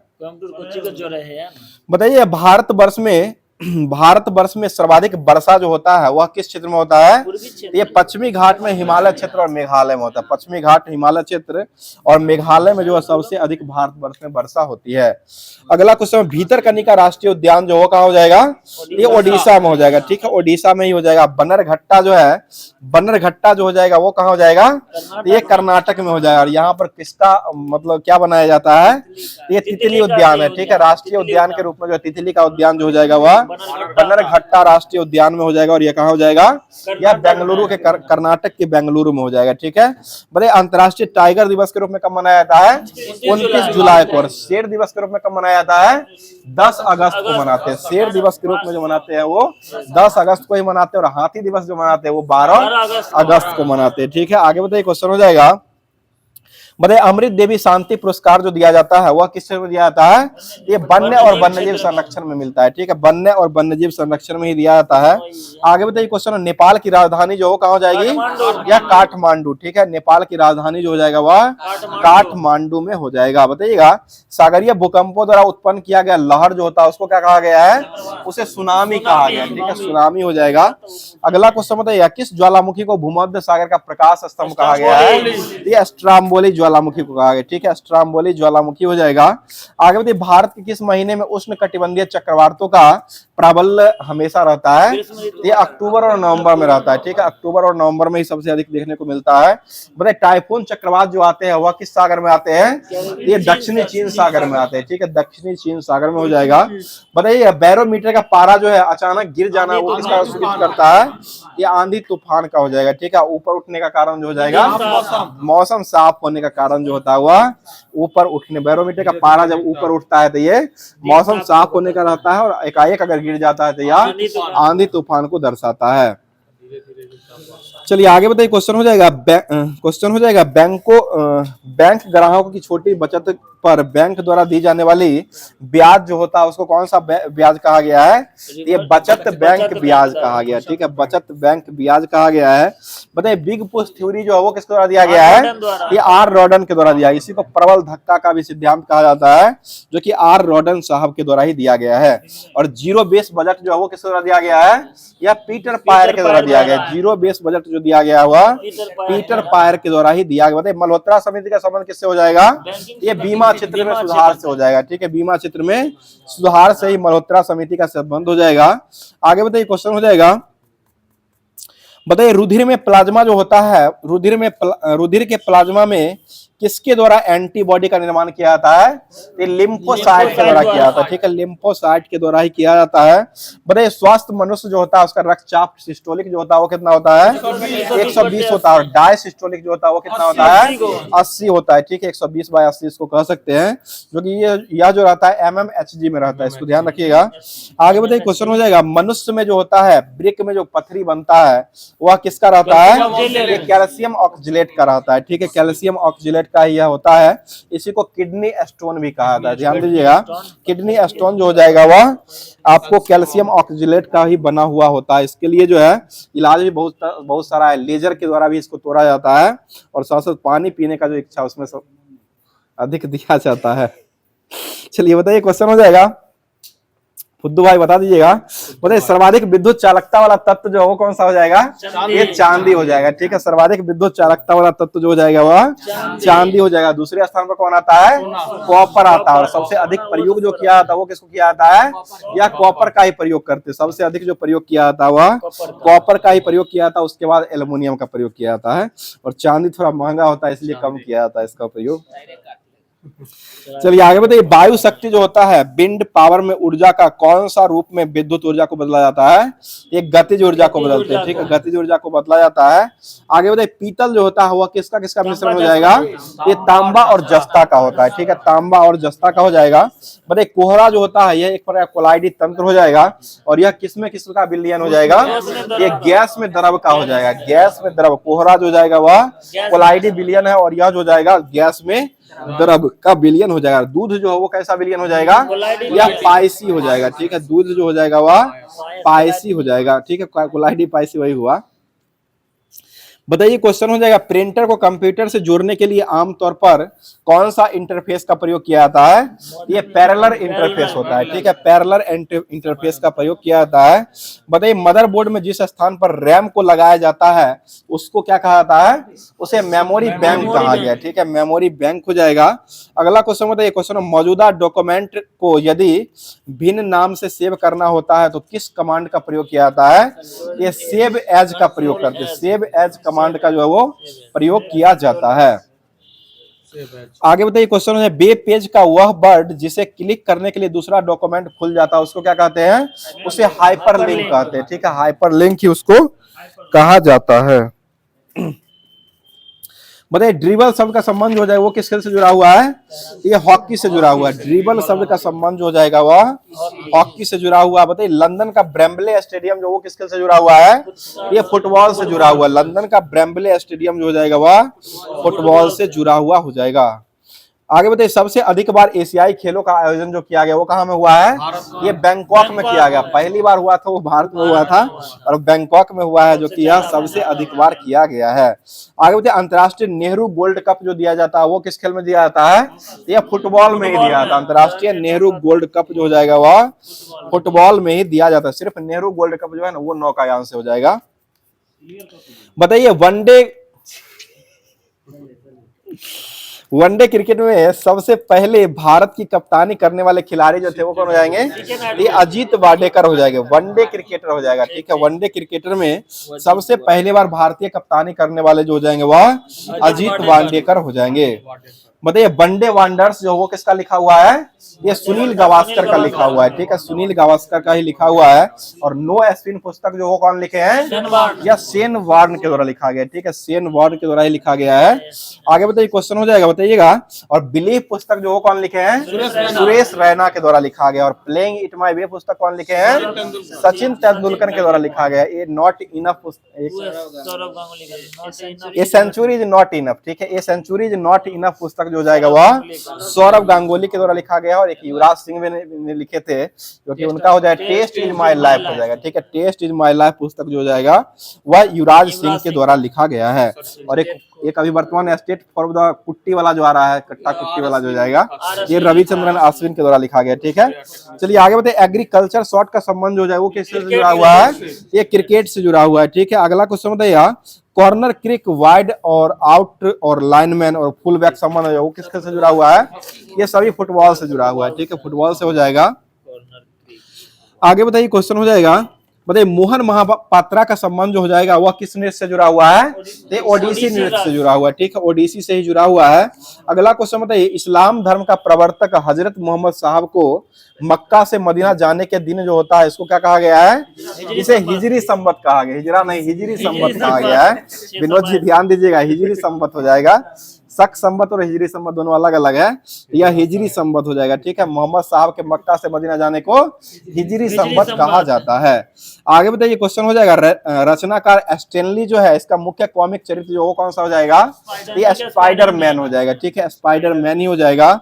बताइए भारत वर्ष में भारतवर्ष में सर्वाधिक वर्षा जो होता है वह किस क्षेत्र में होता है? ये पश्चिमी घाट में, हिमालय क्षेत्र और मेघालय में होता है। पश्चिमी घाट, हिमालय क्षेत्र और मेघालय में जो है सबसे अधिक भारतवर्ष में वर्षा होती है। अगला क्वेश्चन, भीतरकनिका राष्ट्रीय उद्यान जो कहाँ हो जाएगा? ये ओडिशा में हो जाएगा, ठीक है, ओडिशा में ही हो जाएगा। बन्नरघट्टा जो है, बन्नरघट्टा जो हो जाएगा वो कहाँ हो जाएगा? ये कर्नाटक में हो जाएगा। और यहाँ पर किसका मतलब क्या बनाया जाता है? ये तितली उद्यान है, ठीक है, राष्ट्रीय उद्यान के रूप में जो तितली का उद्यान जो हो जाएगा वह बन्नरघट्टा राष्ट्रीय उद्यान में हो जाएगा। और ये कहाँ हो जाएगा? यह बेंगलुरु के कर्नाटक के बेंगलुरु में हो जाएगा, ठीक है। बड़े अंतर्राष्ट्रीय टाइगर दिवस के रूप में कब मनाया जाता है? 29 जुलाई को। और शेर दिवस के रूप में कब मनाया जाता है? 10 अगस्त को मनाते हैं। शेर दिवस के रूप में जो मनाते हैं वो 10 अगस्त को ही मनाते हैं। और हाथी दिवस जो मनाते हैं वो 12 अगस्त को मनाते हैं, ठीक है। आगे बताइए, क्वेश्चन हो जाएगा, बताइए अमृत देवी शांति पुरस्कार जो दिया जाता है वह किस में दिया जाता है? ये वन्य और वन्यजीव संरक्षण में मिलता है, ठीक है, वन्य और वन्यजीव संरक्षण में ही दिया जाता है। आगे बताइए क्वेश्चन, नेपाल की राजधानी जो कहाँ हो जाएगी? या काठमांडू, ठीक है, नेपाल की राजधानी जो हो जाएगा वह काठमांडू में हो जाएगा। बताइएगा, सागरीय भूकंपों द्वारा उत्पन्न किया गया लहर जो होता है उसको क्या कहा गया है? उसे सुनामी कहा गया, ठीक है, सुनामी हो जाएगा। अगला क्वेश्चन बताइए, किस ज्वालामुखी को भूमध्य सागर का प्रकाश स्तंभ कहा गया है? ये स्ट्रोम्बोली ज्वालामुखी को कहा गया, ठीक है, स्ट्रोम्बोली ज्वालामुखी हो जाएगा। आगे बताइए, भारत के किस महीने में उष्ण कटिबंधीय चक्रवातों का प्राबल्य हमेशा रहता है? ये अक्टूबर और नवंबर में रहता है, ठीक है, अक्टूबर और नवंबर में ही सबसे अधिक देखने को मिलता है। बताइए, टाइफून चक्रवात जो आते हैं वह किस सागर में आते हैं? ये दक्षिणी चीन सागर में आते हैं, ठीक है, दक्षिणी चीन सागर में हो जाएगा। बताइए, बैरोमीटर का पारा जो है अचानक गिर जाना वो किसका सूचित करता है? ये आंधी तूफान का हो जाएगा, ठीक है। ऊपर उठने का कारण जो हो जाएगा मौसम साफ होने का कारण जो होता है वह ऊपर उठने, बैरोमीटर का पारा जब ऊपर उठता है तो ये मौसम साफ होने का रहता है। और एकाएक अगर गिर जाता है तो यह आंधी तूफान को दर्शाता है। चलिए आगे बताइए, क्वेश्चन हो जाएगा, क्वेश्चन हो जाएगा, बैंक ग्राहकों की छोटी बचत पर बैंक द्वारा दी जाने वाली ब्याज जो होता है उसको कौन सा ब्याज कहा गया है? ये बचत बैंक ब्याज कहा गया, ठीक है, बचत बैंक ब्याज कहा गया है। बताइए, बिग पुश थ्योरी जो है वो किसके द्वारा दिया गया है? ये आर रॉडन के द्वारा दिया। इसी को प्रबल धक्का का भी सिद्धांत कहा जाता है, जो कि आर रॉडन साहब के द्वारा ही दिया गया है। और जीरो बेस बजट जो है वो किसके द्वारा दिया गया है? या पीटर पायर के द्वारा दिया गया। जीरो बेस बजट जो दिया गया हुआ पीटर पायर के द्वारा ही दिया गया। बताइए, मल्होत्रा समिति का संबंध किससे हो जाएगा? ये बीमा क्षेत्र में सुधार से हो जाएगा, ठीक है, बीमा क्षेत्र में सुधार से ही मल्होत्रा समिति का संबंध हो जाएगा। आगे बताइए, क्वेश्चन हो जाएगा, बताइए रुधिर में प्लाज्मा जो होता है, रुधिर के प्लाज्मा में किसके द्वारा एंटीबॉडी का निर्माण किया जाता है? ये लिम्फोसाइट के द्वारा किया जाता है, ठीक है, लिम्फोसाइट के द्वारा ही किया जाता है। बताइए, स्वस्थ मनुष्य जो होता है उसका रक्तचाप सिस्टोलिक जो होता है वो कितना होता है? 120 होता है। और डायसिस्टोलिक जो होता है वो कितना होता है? 80 होता है, ठीक है, 120/80 इसको कह सकते हैं, जो कि यह जो रहता है mmHg में रहता है, इसको ध्यान रखिएगा। आगे बताइए, क्वेश्चन हो जाएगा, मनुष्य में जो होता है वृक्क में जो पथरी बनता है वह किसका रहता है? ये कैल्शियम ऑक्जेलेट का रहता है, ठीक है, कैल्शियम ऑक्जेलेट का यह होता है। इसी को किडनी स्टोन भी कहा जाता है, ध्यान दीजिएगा, किडनी स्टोन जो हो जाएगा वह आपको कैल्शियम ऑक्जेलेट का ही बना हुआ होता है। इसके लिए जो है इलाज भी बहुत सारा है, लेजर के द्वारा भी इसको तोड़ा जाता है। और साथ साथ पानी पीने का जो इच्छा उसमें सब अधिक दिया जाता है। चलिए बताइए, क्वेश्चन हो जाएगा, फुद्दू भाई बता दीजिएगा। बताइए, सर्वाधिक विद्युत चालकता वाला तत्व जो है वो कौन सा हो जाएगा? ये चांदी हो जाएगा, ठीक है, सर्वाधिक विद्युत चालकता वाला तत्व जो हो जाएगा वह चांदी हो जाएगा। दूसरे स्थान पर कौन आता है? कॉपर आता है। और सबसे अधिक प्रयोग जो किया जाता है वो किसको किया जाता है? या कॉपर का ही प्रयोग करते हैं। सबसे अधिक जो प्रयोग किया जाता है वह कॉपर का ही प्रयोग किया जाता है। उसके बाद एल्युमिनियम का प्रयोग किया जाता है। और चांदी थोड़ा महंगा होता है इसलिए कम किया जाता है इसका प्रयोग। चलिए आगे बताइए, वायु शक्ति जो होता है विंड पावर में ऊर्जा का कौन सा रूप में विद्युत ऊर्जा को बदला जाता है? एक गतिज ऊर्जा को बदलते हैं, ठीक है, गतिज ऊर्जा को बदला जाता है। आगे बताइए, पीतल जो होता है वह किसका किसका मिश्रण हो जाएगा? ये तांबा और जस्ता का होता है, ठीक है, तांबा और जस्ता का हो जाएगा। बताइए, कोहरा जो होता है यह एक प्रकार का कोलाइडी तंत्र हो जाएगा। और यह किसमें किसका विलयन हो जाएगा? ये गैस में द्रव का हो जाएगा, गैस में द्रव। कोहरा जो जाएगा वह कोलाइडी विलयन है और यह जो जाएगा गैस में द्रव का विलयन हो जाएगा। दूध जो है वो कैसा विलयन हो जाएगा? या पाइसी हो जाएगा, ठीक है, दूध जो हो जाएगा वह पाइसी हो जाएगा, ठीक है, कोलाइडी पाइसी वही हुआ। बताइए क्वेश्चन हो जाएगा, प्रिंटर को कंप्यूटर से जोड़ने के लिए आमतौर पर कौन सा इंटरफेस का प्रयोग किया जाता है? ये पैरेलल इंटरफेस होता है, ठीक है, पैरेलल इंटरफेस का प्रयोग किया जाता है। बताइए मदरबोर्ड में जिस स्थान पर रैम को लगाया जाता है उसको क्या कहा जाता है? उसे मेमोरी बैंक कहा गया, ठीक है, मेमोरी बैंक हो जाएगा। अगला क्वेश्चन बताइए, क्वेश्चन मौजूदा डॉक्यूमेंट को यदि भिन्न नाम से सेव करना होता है तो किस कमांड का प्रयोग किया जाता है? ये सेव एज का प्रयोग करते हैं, सेव एज कमांड का जो है वो प्रयोग किया जाता है। आगे बताइए क्वेश्चन है, वेब पेज का वह वर्ड जिसे क्लिक करने के लिए दूसरा डॉक्यूमेंट खुल जाता है उसको क्या कहते हैं? उसे हाइपरलिंक कहते हैं, ठीक है, हाइपरलिंक ही उसको कहा जाता है। बताइए ड्रिबल शब्द का संबंध हो जाएगा वो किस खेल से जुड़ा हुआ है? ये हॉकी से जुड़ा हुआ है। ड्रिबल शब्द का संबंध हो जाएगा वह हॉकी से जुड़ा हुआ है। बताइए लंदन का ब्रेम्बले स्टेडियम जो वो किस खेल से जुड़ा हुआ है? ये फुटबॉल से जुड़ा हुआ है। लंदन का ब्रेम्बले स्टेडियम जो हो जाएगा वह फुटबॉल से जुड़ा हुआ हो जाएगा। आगे बताइए सबसे अधिक बार एशियाई खेलों का आयोजन जो किया गया वो कहाँ में हुआ है? ये बैंकॉक में किया गया। पहली बार हुआ था वो भारत में हुआ था और बैंकॉक में हुआ है, जो कि यह सबसे अधिक बार किया गया है। आगे बताइए अंतर्राष्ट्रीय नेहरू गोल्ड कप जो दिया जाता है वो किस खेल में दिया जाता है? ये फुटबॉल में ही दिया जाता है। अंतर्राष्ट्रीय नेहरू गोल्ड कप जो हो जाएगा वह फुटबॉल में ही दिया जाता है। सिर्फ नेहरू गोल्ड कप जो है ना वो नौकायान से हो जाएगा। बताइए वनडे क्रिकेट में सबसे पहले भारत की कप्तानी करने वाले खिलाड़ी जो थे वो कौन हो जाएंगे? ये अजीत वाडेकर हो जाएंगे, वनडे क्रिकेटर हो जाएगा, ठीक है। वनडे क्रिकेटर में सबसे पहली बार भारतीय कप्तानी करने वाले जो हो जाएंगे वह अजीत वाडेकर हो जाएंगे। बताइए वनडे वंडर्स जो वो किसका लिखा हुआ है? ये सुनील गावस्कर का लिखा हुआ है, ठीक है, सुनील गावस्कर का ही लिखा हुआ है। और नो स्पिन पुस्तक जो वो कौन लिखे हैं? या शेन वार्न के द्वारा लिखा गया, ठीक है, शेन वार्न के द्वारा ही लिखा गया है। आगे बताइए क्वेश्चन हो जाएगा, बताइएगा और बिलीव पुस्तक जो वो कौन लिखे हैं? सुरेश रैना के द्वारा लिखा गया। और प्लेइंग इट माय वे पुस्तक कौन लिखे हैं? सचिन तेंदुलकर के द्वारा लिखा गया। ये नॉट इनफ ये सेंचुरी इज नॉट इनफ, ठीक है, ये सेंचुरी इज नॉट इनफ पुस्तक जो जाएगा वह सौरभ गांगुली के द्वारा लिखा गया। और एक युवराज सिंह ने लिखे थे जो कि उनका हो जाएगा टेस्ट इज माय लाइफ हो जाएगा, ठीक है, टेस्ट इज माय लाइफ पुस्तक जो जाएगा वह युवराज सिंह के द्वारा लिखा गया है। और एक अभी वर्तमान स्टेट फॉर द कुट्टी वाला जो आ रहा है, कट्टा कुट्टी वाला जो जाएगा, ये रविचंद्रन अश्विन के द्वारा लिखा गया, ठीक है। चलिए आगे बताइए एग्रीकल्चर शॉट का संबंध जो जाएगा वो किससे जुड़ा हुआ है? ये क्रिकेट से जुड़ा हुआ है, ठीक है। अगला क्वेश्चन बताइए कॉर्नर किक, वाइड और आउट और लाइनमैन और फुल बैक संबंध है वो किसके से जुड़ा हुआ है? ये सभी फुटबॉल से जुड़ा हुआ है, ठीक है, फुटबॉल से हो जाएगा। आगे बताइए क्वेश्चन हो जाएगा, बताइए मोहन महापात्रा का संबंध जो हो जाएगा वह किस नृत्य से जुड़ा हुआ है? ये ओडिसी नृत्य से जुड़ा हुआ है, ठीक है, ओडिसी से ही जुड़ा हुआ है। अगला क्वेश्चन बताइए इस्लाम धर्म का प्रवर्तक हजरत मोहम्मद साहब को मक्का से मदीना जाने के दिन जो होता है इसको क्या कहा गया है? इसे हिजरी संवत कहा गया, हिजरा नहीं हिजरी संवत कहा गया है। विनोद जी ध्यान दीजिएगा, हिजरी संवत हो जाएगा। शक संवत और हिजरी संवत दोनों अलग अलग है, यह हिजरी संवत हो जाएगा, ठीक है। मोहम्मद साहब के मक्का से मदीना जाने को हिजरी संवत कहा जाता है। आगे बताइए क्वेश्चन हो जाएगा रचनाकार स्टेनली जो है इसका मुख्य कॉमिक चरित्र जो वो कौन सा हो जाएगा? ये स्पाइडर मैन हो जाएगा, ठीक है, स्पाइडर मैन ही हो जाएगा।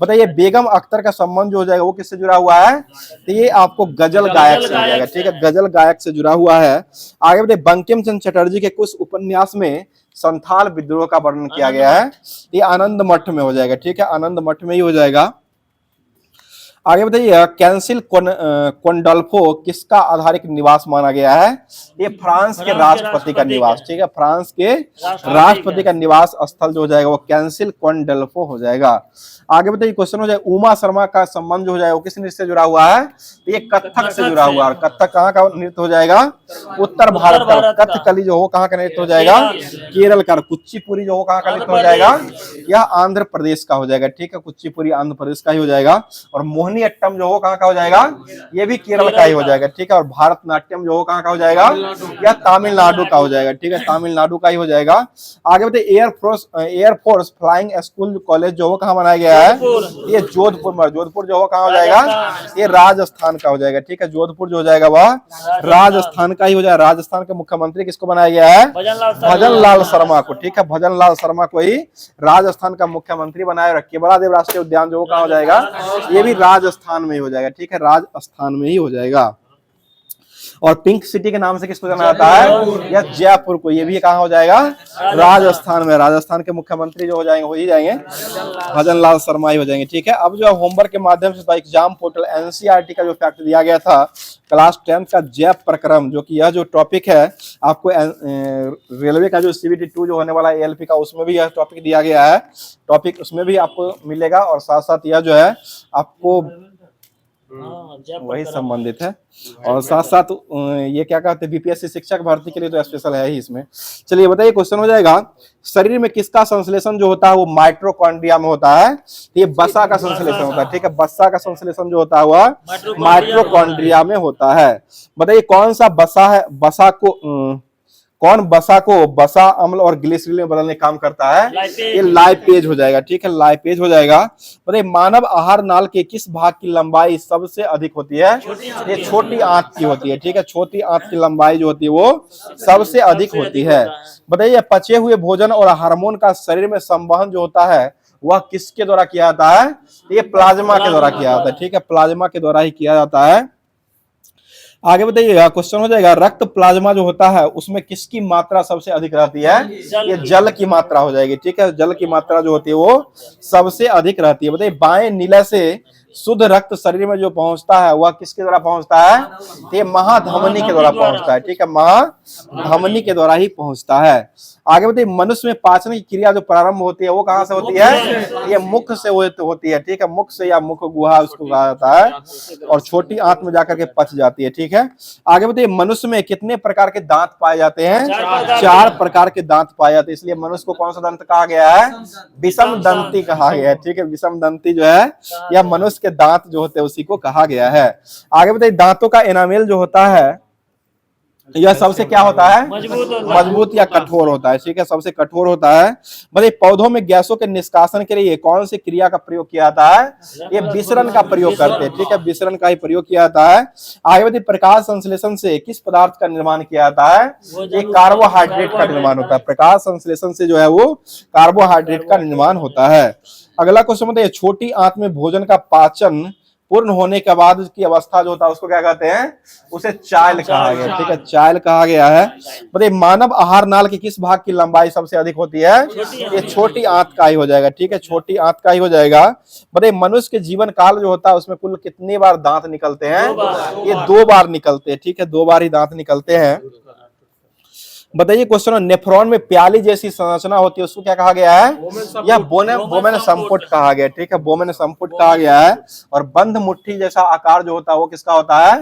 बताइए बेगम अख्तर का संबंध जो हो जाएगा वो किससे जुड़ा हुआ है? तो ये आपको गजल गायक से हो जाएगा, ठीक है, गजल गायक से जुड़ा हुआ है। आगे बताइए बंकिम चंद्र चटर्जी के कुछ उपन्यास में संथाल विद्रोह का वर्णन किया गया है, ये आनंद मठ में हो जाएगा, ठीक है, आनंद मठ में ही हो जाएगा। आगे बताइए कैंसिल कोंडल्फो किसका आधारित निवास माना गया है? ये फ्रांस के राष्ट्रपति का निवास, ठीक है, फ्रांस के राष्ट्रपति का निवास स्थल जो हो जाएगा वो कैंसिल कोंडल्फो हो जाएगा। आगे बताइए क्वेश्चन हो जाए उमा शर्मा का संबंध जो हो जाएगा वो किस नृत्य से जुड़ा हुआ है? ये कथक से जुड़ा हुआ है। कथक कहाँ का नृत्य हो जाएगा? उत्तर भारत का। कथकली जो हो कहाँ का नृत्य हो जाएगा? केरल का। कुचिपुड़ी जो हो कहाँ का नृत्य हो जाएगा? यह आंध्र प्रदेश का हो जाएगा, ठीक है, कुचिपुड़ी आंध्र प्रदेश का ही हो जाएगा। और मोहिनी अट्टम जो हो कहाँ का हो जाएगा? ये भी केरल का ही हो जाएगा, ठीक है। और भारतनाट्यम जो हो कहाँ का हो जाएगा? यह तमिलनाडु का हो जाएगा, ठीक है, तमिलनाडु का ही हो जाएगा। आगे बताइए एयरफोर्स फ्लाइंग स्कूल कॉलेज जो हो कहाँ बनाया गया है? ये जोधपुर में। जोधपुर जो हो कहाँ हो जाएगा? ये राजस्थान का हो जाएगा, ठीक है, जोधपुर जो हो जाएगा वह राजस्थान का ही हो जाएगा। राजस्थान के मुख्यमंत्री किसको बनाया गया है? भजन लाल शर्मा को, ठीक है, भजन लाल शर्मा को ही राजस्थान का मुख्यमंत्री बनाया। रखिए बड़ादेव राष्ट्रीय उद्यान जो कहाँ हो जाएगा? ये भी राजस्थान में ही हो जाएगा, ठीक है, राजस्थान में ही हो जाएगा। और पिंक सिटी के नाम से किसको जाना जाता है? या जयपुर को। ये भी कहाँ हो जाएगा? राजस्थान में। राजस्थान के मुख्यमंत्री जो हो जाएंगे हो ही जाएंगे भजन लाल शर्मा ही हो जाएंगे। ठीक है, अब जो होमवर्क के माध्यम से एग्जाम पोर्टल एनसीईआरटी का जो फैक्ट दिया गया था क्लास 10 का जैप प्रक्रम, जो कि यह जो टॉपिक है आपको रेलवे का जो CBT 2 जो होने वाला है ALP का, उसमें भी यह टॉपिक दिया गया है। टॉपिक उसमें भी आपको मिलेगा और साथ साथ यह जो है आपको वही संबंधित है। और साथ साथ ये क्या कहते हैं BPSC शिक्षक भर्ती के लिए तो स्पेशल है ही इसमें। चलिए बताइए, क्वेश्चन हो जाएगा शरीर में किसका संश्लेषण जो होता है वो माइटोकॉन्ड्रिया में होता है? ये वसा का संश्लेषण होता है। ठीक है, वसा का संश्लेषण जो होता है वह माइटोकॉन्ड्रिया में होता है। बताइए कौन सा वसा है, कौन वसा को वसा अम्ल और ग्लिसरीन में बदलने का काम करता है? ये लाइपेज हो जाएगा। ठीक है, लाइपेज हो जाएगा। बताइए मानव आहार नाल के किस भाग की लंबाई सबसे अधिक होती है? ये छोटी आंत की होती है। ठीक है, छोटी आंत की लंबाई जो होती है वो सबसे अधिक होती है। बताइए पचे हुए भोजन और हार्मोन का शरीर में संवहन जो होता है वह किसके द्वारा किया जाता है? ये प्लाज्मा के द्वारा किया जाता है। ठीक है, प्लाज्मा के द्वारा ही किया जाता है। आगे बताइएगा, क्वेश्चन हो जाएगा रक्त प्लाज्मा जो होता है उसमें किसकी मात्रा सबसे अधिक रहती है? ये जल की मात्रा हो जाएगी। ठीक है, जल की मात्रा जो होती है वो सबसे अधिक रहती है। बताइए बाएं नीले से शुद्ध रक्त शरीर में जो पहुंचता है वह किसके द्वारा पहुंचता है? ये महाधमनी के द्वारा पहुंचता है। ठीक है, महाधमनी के द्वारा ही पहुंचता है। आगे बताइए मनुष्य में पाचन की क्रिया जो प्रारंभ होती है वो कहाँ से होती है? ये मुख से होती है। ठीक है, मुख से या मुख गुहा उसको कहा जाता है और छोटी आंत में जाकर के पच जाती है। ठीक है, आगे बताइए मनुष्य में कितने प्रकार के दांत पाए जाते हैं? 4 प्रकार के दांत पाए जाते हैं। इसलिए मनुष्य को कौन सा दंत कहा गया है? विषम दंती कहा गया है। ठीक है, विषम दंती जो है या मनुष्य के दांत जो होते हैं उसी को कहा गया है। आगे बताइए दांतों का एनामेल जो होता है यह सबसे क्या होता है? मजबूत या कठोर होता है। ठीक है, सबसे कठोर होता है। बताइए पौधों में गैसों के निष्कासन के लिए कौन सी क्रिया का प्रयोग किया जाता है? ये विसरण का प्रयोग करते हैं। ठीक है, विसरण का ही प्रयोग किया जाता है। आगे बताइए प्रकाश संश्लेषण से किस पदार्थ का निर्माण किया जाता है? ये कार्बोहाइड्रेट का निर्माण होता है। प्रकाश संश्लेषण से जो है वो कार्बोहाइड्रेट का निर्माण होता है। अगला क्वेश्चन बताइए छोटी आंत में भोजन का पाचन पूर्ण होने के बाद की अवस्था जो होता है उसको क्या कहते हैं? उसे चायल कहा गया। ठीक है, चायल कहा गया है। बताइए मानव आहार नाल के किस भाग की लंबाई सबसे अधिक होती है? ये छोटी आंत का ही हो जाएगा। ठीक है, छोटी आंत का ही हो जाएगा। बताइए मनुष्य के जीवन काल जो होता है उसमें कुल कितनी बार दांत निकलते हैं? ये 2 बार निकलते हैं। ठीक है, 2 बार ही दांत निकलते हैं। बताइए क्वेश्चन नेफ्रॉन में प्याली जैसी संरचना होती है उसको क्या कहा गया है? या बोमेन संपुट कहा गया। ठीक है, बोमेन संपुट कहा गया है। और बंद मुट्ठी जैसा आकार जो होता है वो किसका होता है?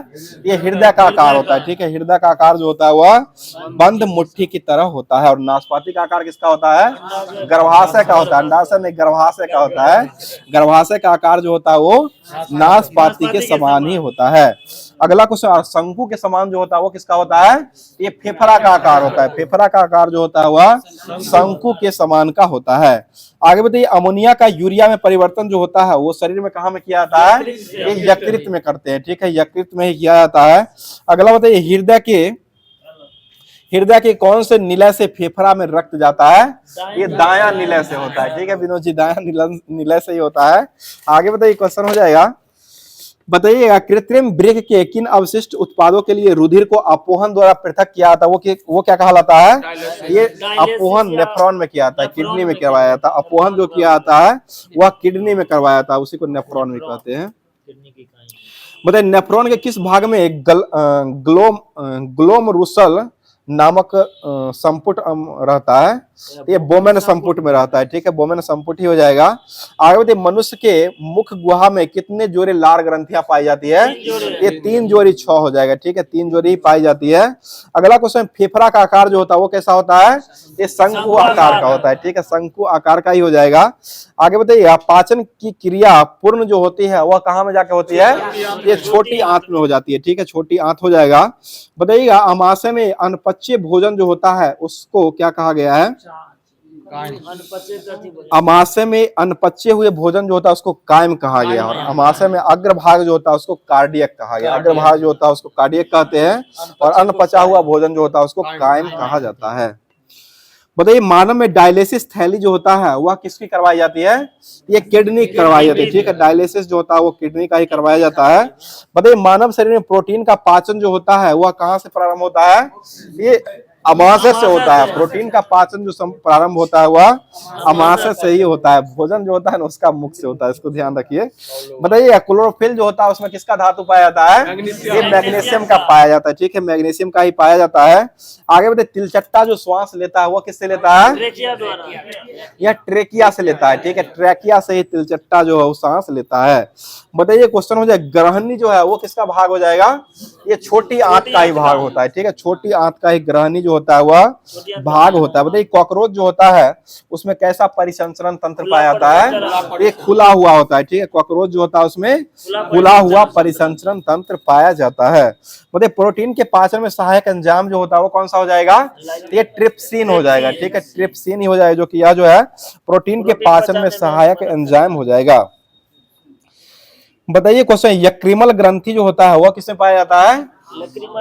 ये हृदय का आकार होता है। ठीक है, हृदय का आकार जो होता है वह बंद मुट्ठी की तरह होता है। और नाशपाती का आकार किसका होता है? गर्भाशय का होता है। अंडाशय नहीं, गर्भाशय का होता है। गर्भाशय का आकार जो होता है वो नाशपाती के समान ही होता है। अगला क्वेश्चन शंकु के समान जो होता है वो किसका होता है? ये फेफड़ा का आकार होता है। फेफड़ा का आकार जो होता है वह शंकु के समान का होता है। आगे बताइए अमोनिया का यूरिया में परिवर्तन जो होता है वो शरीर में कहाँ में किया जाता है? ये यकृत में करते हैं। ठीक है, यकृत में ही किया जाता है। अगला बताइए हृदय के कौन से निलय से फेफड़ा में रक्त जाता है? ये दायां निलय से होता है। ठीक है विनोद जी, दायां निलय से ही होता है। आगे बताइए क्वेश्चन हो जाएगा, बताइएगा कृत्रिम वृक्क के किन अवशिष्ट उत्पादों के लिए रुधिर को अपोहन द्वारा पृथक किया जाता है? वो क्या कहलाता है? ये अपोहन नेफ्रॉन में किया जाता है, किडनी में करवाया जाता है। अपोहन जो किया जाता है वह किडनी में करवाया जाता है, उसी को नेफ्रॉन में कहते हैं। बताइए नेफ्रॉन के किस भाग में ग्लोमरुसल नामक संपुट रहता है? ये बोमेन संपुट में रहता है। ठीक है, बोमेन संपुट ही हो जाएगा। आगे बताइए मनुष्य के मुख गुहा में कितने जोड़ी लार ग्रंथियां पाई जाती है? ये 3 जोड़ी 6 हो जाएगा। ठीक है, 3 जोड़ी ही पाई जाती है। अगला क्वेश्चन फेफड़ा का आकार जो होता है वो कैसा होता है? ये शंकु आकार का होता है। ठीक है, शंकु आकार का ही हो जाएगा। आगे बताइए पाचन की क्रिया पूर्ण जो होती है वह कहाँ में जाके होती है? ये छोटी आंत में हो जाती है। ठीक है, छोटी आंत हो जाएगा। बताइएगा अमाशय में अनपच्य भोजन जो होता है उसको क्या कहा गया है? अमाशय में अनपच्य हुए भोजन जो होता है उसको कायम कहा गया। और अमाशय में अग्रभाग जो होता है उसको कार्डियक कहा गया। अग्रभाग जो होता है उसको कार्डियक कहते हैं और अनपचा हुआ भोजन जो होता है उसको कायम कहा जाता है। बताइए मानव में डायलिसिस थैली जो होता है वह किसकी करवाई जाती है? ये किडनी करवाई जाती है, ठीक है। डायलिसिस जो होता है वो किडनी का ही करवाया जाता है। बताइए मानव शरीर में प्रोटीन का पाचन जो होता है वह कहाँ से प्रारंभ होता है? ये अमाशय से होता है। प्रोटीन का पाचन जो प्रारंभ होता है वह अमाशय से ही होता है। भोजन जो होता है ना उसका मुख से होता है, इसको ध्यान रखिए। बताइए क्लोरोफिल जो होता है उसमें किसका धातु पाया जाता है? ये मैग्नीशियम का पाया जाता है, ठीक है। मैग्नीशियम का ही पाया जाता है। आगे बताइए तिलचट्टा जो श्वास लेता है वो किससे लेता है? यह ट्रेकिया से लेता है, ठीक है। ट्रेकिया से ही तिलचट्टा जो है वो सांस लेता है। बताइए क्वेश्चन हो जाए ग्रहणी जो है वो किसका भाग हो जाएगा? ये छोटी आंत का ही भाग होता है, ठीक है। छोटी आंत का ही ग्रहणी जो होता है वह भाग होता है। बताइए कॉकरोच जो होता है उसमें कैसा परिसंचरण तंत्र पाया जाता है? ये खुला हुआ होता है, ठीक है। कॉकरोच जो होता है उसमें खुला हुआ परिसंचरण तंत्र पाया जाता है। बताइए प्रोटीन के पाचन में सहायक एंजाइम जो होता है वो कौन सा हो जाएगा? ये ट्रिप्सिन हो जाएगा, ठीक है। ट्रिप्सिन ही हो जाएगा जो कि यह जो है प्रोटीन के पाचन में सहायक एंजाइम हो जाएगा। बताइए क्वेश्चन यकृमल ग्रंथि जो होता है वह किसमें पाया जाता है?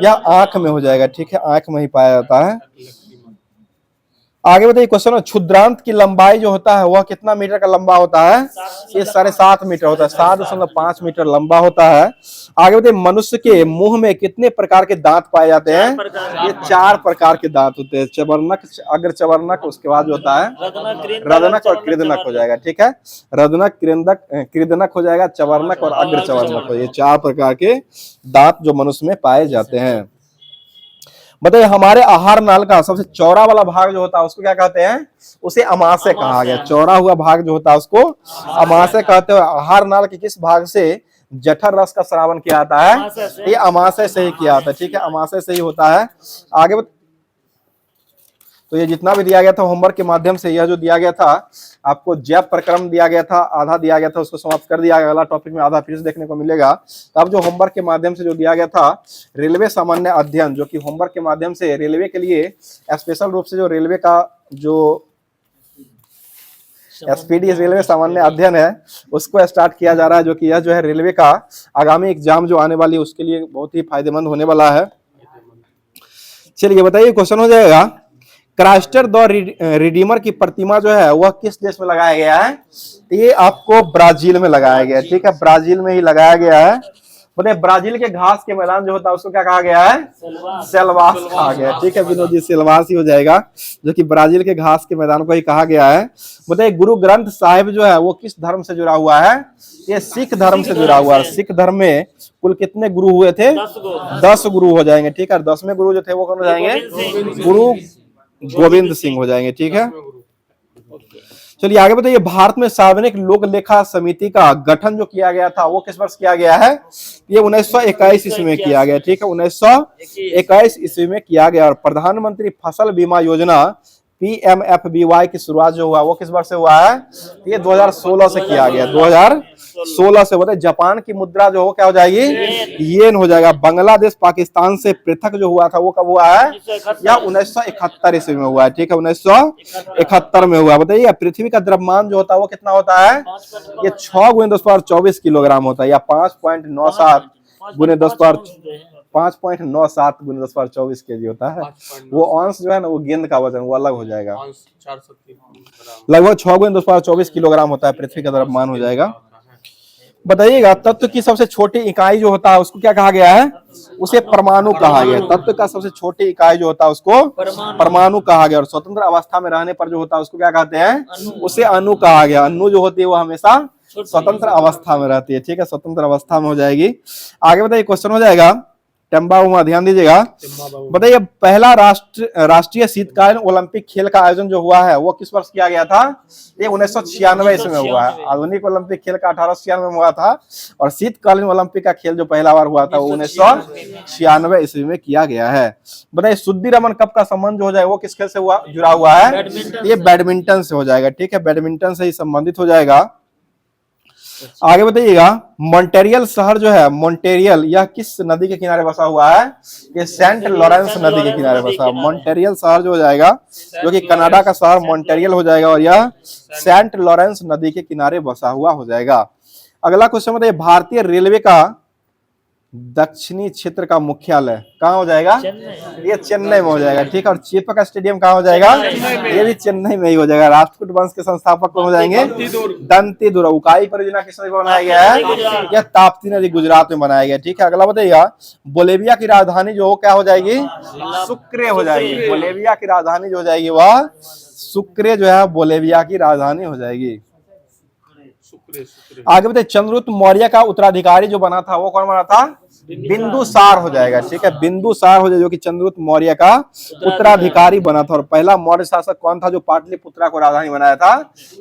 यह आंख में हो जाएगा, ठीक है। आंख में ही पाया जाता है। आगे बताइए क्वेश्चन क्षुद्रांत की लंबाई जो होता है वह कितना मीटर का लंबा होता है? ये 7.5 मीटर होता है, 7.5 मीटर लंबा होता है। आगे बताइए मनुष्य के मुंह में कितने प्रकार के दांत पाए जाते हैं? ये 4 प्रकार के दांत होते हैं। चबरनक, अग्र चबरनक, उसके बाद जो होता है रदनक और कृदनक हो जाएगा, ठीक है। रदनक, कृदनक हो जाएगा, चबरनक और अग्र चबरनक हो, ये 4 प्रकार के दांत जो मनुष्य में पाए जाते हैं। बताइए हमारे आहार नाल का सबसे चौड़ा वाला भाग जो होता है उसको क्या कहते हैं? उसे अमाशय कहा गया। चौड़ा हुआ भाग जो होता है उसको अमाशय कहते हैं। आहार नाल के किस भाग से जठर रस का स्रावन किया जाता है? ये अमाशय से ही किया जाता है, ठीक है। अमाशय से ही होता है। आगे तो ये जितना भी दिया गया था होमवर्क के माध्यम से, यह जो दिया गया था आपको जैव प्रक्रम दिया गया था, आधा दिया गया था, उसको समाप्त कर दिया गया। अगला टॉपिक में आधा फिर से देखने को मिलेगा। तो अब जो होमवर्क के माध्यम से जो दिया गया था रेलवे सामान्य अध्ययन, जो कि होमवर्क के माध्यम से रेलवे के लिए स्पेशल रूप से जो रेलवे का जो SPD रेलवे सामान्य अध्ययन है उसको स्टार्ट किया जा रहा है, जो कि यह जो है रेलवे का आगामी एग्जाम जो आने वाली है उसके लिए बहुत ही फायदेमंद होने वाला है। चलिए बताइए क्वेश्चन हो जाएगा क्राइस्टर द रिडीमर की प्रतिमा जो है वह किस देश में लगाया गया है? ये आपको ब्राजील में लगाया गया है, ठीक है। ब्राजील में ही लगाया गया है। बताइए ब्राजील के घास के मैदान जो होता है उसको क्या कहा गया है? सेल्वास कहा गया है, ठीक है। विनोद जी सेल्वास ही हो जाएगा, जो कि ब्राजील के घास के मैदान को ही कहा गया है। बताइए गुरु ग्रंथ साहिब जो है वो किस धर्म से जुड़ा हुआ है? ये सिख धर्म से जुड़ा हुआ है। सिख धर्म में कुल कितने गुरु हुए थे? 10 गुरु हो जाएंगे, ठीक है। 10वें गुरु जो थे वो कौन हो जाएंगे? गुरु गोविंद सिंह हो जाएंगे, ठीक है। चलिए आगे बताइए भारत में सार्वजनिक लोक लेखा समिति का गठन जो किया गया था वो किस वर्ष किया गया है? ये 1921 ईस्वी में किया गया, ठीक है। 1921 ईस्वी में किया गया। और प्रधानमंत्री फसल बीमा योजना PMFBY की शुरुआत जो हुआ वो किस वर्ष से हुआ है? ये 2016 से किया गया, 2016 से। बताइए जापान की मुद्रा जो हो क्या हो जाएगी? येन हो जाएगा। बांग्लादेश पाकिस्तान से पृथक जो हुआ था वो कब हुआ है? या 1971 ईस्वी में हुआ है, ठीक है। 1971 में हुआ। बताइए पृथ्वी का द्रव्यमान जो होता है वो कितना होता है? ये 6 × 10⁻24 किलोग्राम होता है, या 5.97 × 10⁻24 kg होता है। वो अंश जो है ना वो गेंद का वजन वो अलग हो जाएगा, लगभग 6 × 10⁻24 किलोग्राम होता है पृथ्वी का द्रव्यमान हो जाएगा। बताइएगा तत्व की सबसे छोटी इकाई जो होता है उसको क्या कहा गया है? उसे परमाणु कहा गया। तत्व का सबसे छोटी इकाई जो होता है उसको परमाणु कहा गया। और स्वतंत्र अवस्था में रहने पर जो होता है उसको क्या कहते हैं? उसे अणु कहा गया। अणु जो होती है वो हमेशा स्वतंत्र अवस्था में रहती है, ठीक है। स्वतंत्र अवस्था में हो जाएगी। आगे बताइए क्वेश्चन हो जाएगा टेम्बा, ध्यान दीजिएगा। बताइए पहला राष्ट्रीय शीतकालीन ओलंपिक खेल का आयोजन जो हुआ है वो किस वर्ष किया गया था? ये 1996 ईस्वी में हुआ है। आधुनिक ओलंपिक खेल का 1896 में हुआ था, और शीतकालीन ओलंपिक का खेल जो पहला बार हुआ था वो 1996 ईस्वी में किया गया है। बताइए शुद्धि रमन कप का संबंध जो हो जाएगा वो किस खेल से जुड़ा हुआ है? ये बैडमिंटन से हो जाएगा, ठीक है। बैडमिंटन से ही संबंधित हो जाएगा। आगे बताइएगा मॉन्टेरियल शहर जो है, मॉन्टेरियल यह किस नदी के किनारे बसा हुआ है? ये सेंट लॉरेंस नदी के किनारे बसा हुआ। मॉन्टेरियल शहर जो हो जाएगा, जो कि कनाडा का शहर मॉन्टेरियल हो जाएगा, और यह सेंट लॉरेंस नदी के किनारे बसा हुआ हो जाएगा। अगला क्वेश्चन बताइए भारतीय रेलवे का दक्षिणी क्षेत्र का मुख्यालय कहाँ हो जाएगा? ये चेन्नई में हो जाएगा, ठीक है। और चेपक स्टेडियम कहाँ हो जाएगा? ये भी चेन्नई में ही हो जाएगा। राष्ट्रकूट वंश के संस्थापक कौन हो जाएंगे? दंतीदुर्गा। उकाई परियोजना किस नदी पर बनाया गया है? यह ताप्ती नदी गुजरात में बनाया गया, ठीक है। अगला बताइएगा, बोलेविया की राजधानी जो क्या हो जाएगी? सुक्रे हो जाएगी। बोलेविया की राजधानी जो हो जाएगी वह सुक्रे जो है बोलेविया की राजधानी हो जाएगी। आगे बताइए, चंद्रगुप्त मौर्य का उत्तराधिकारी जो बना था वो कौन बना था? बिंदुसार हो जाएगा, ठीक है। बिंदुसार हो जाएगा, जो कि चंद्रगुप्त मौर्य का उत्तराधिकारी बना था। और पहला मौर्य शासक कौन था जो पाटलिपुत्रा को राजधानी बनाया था?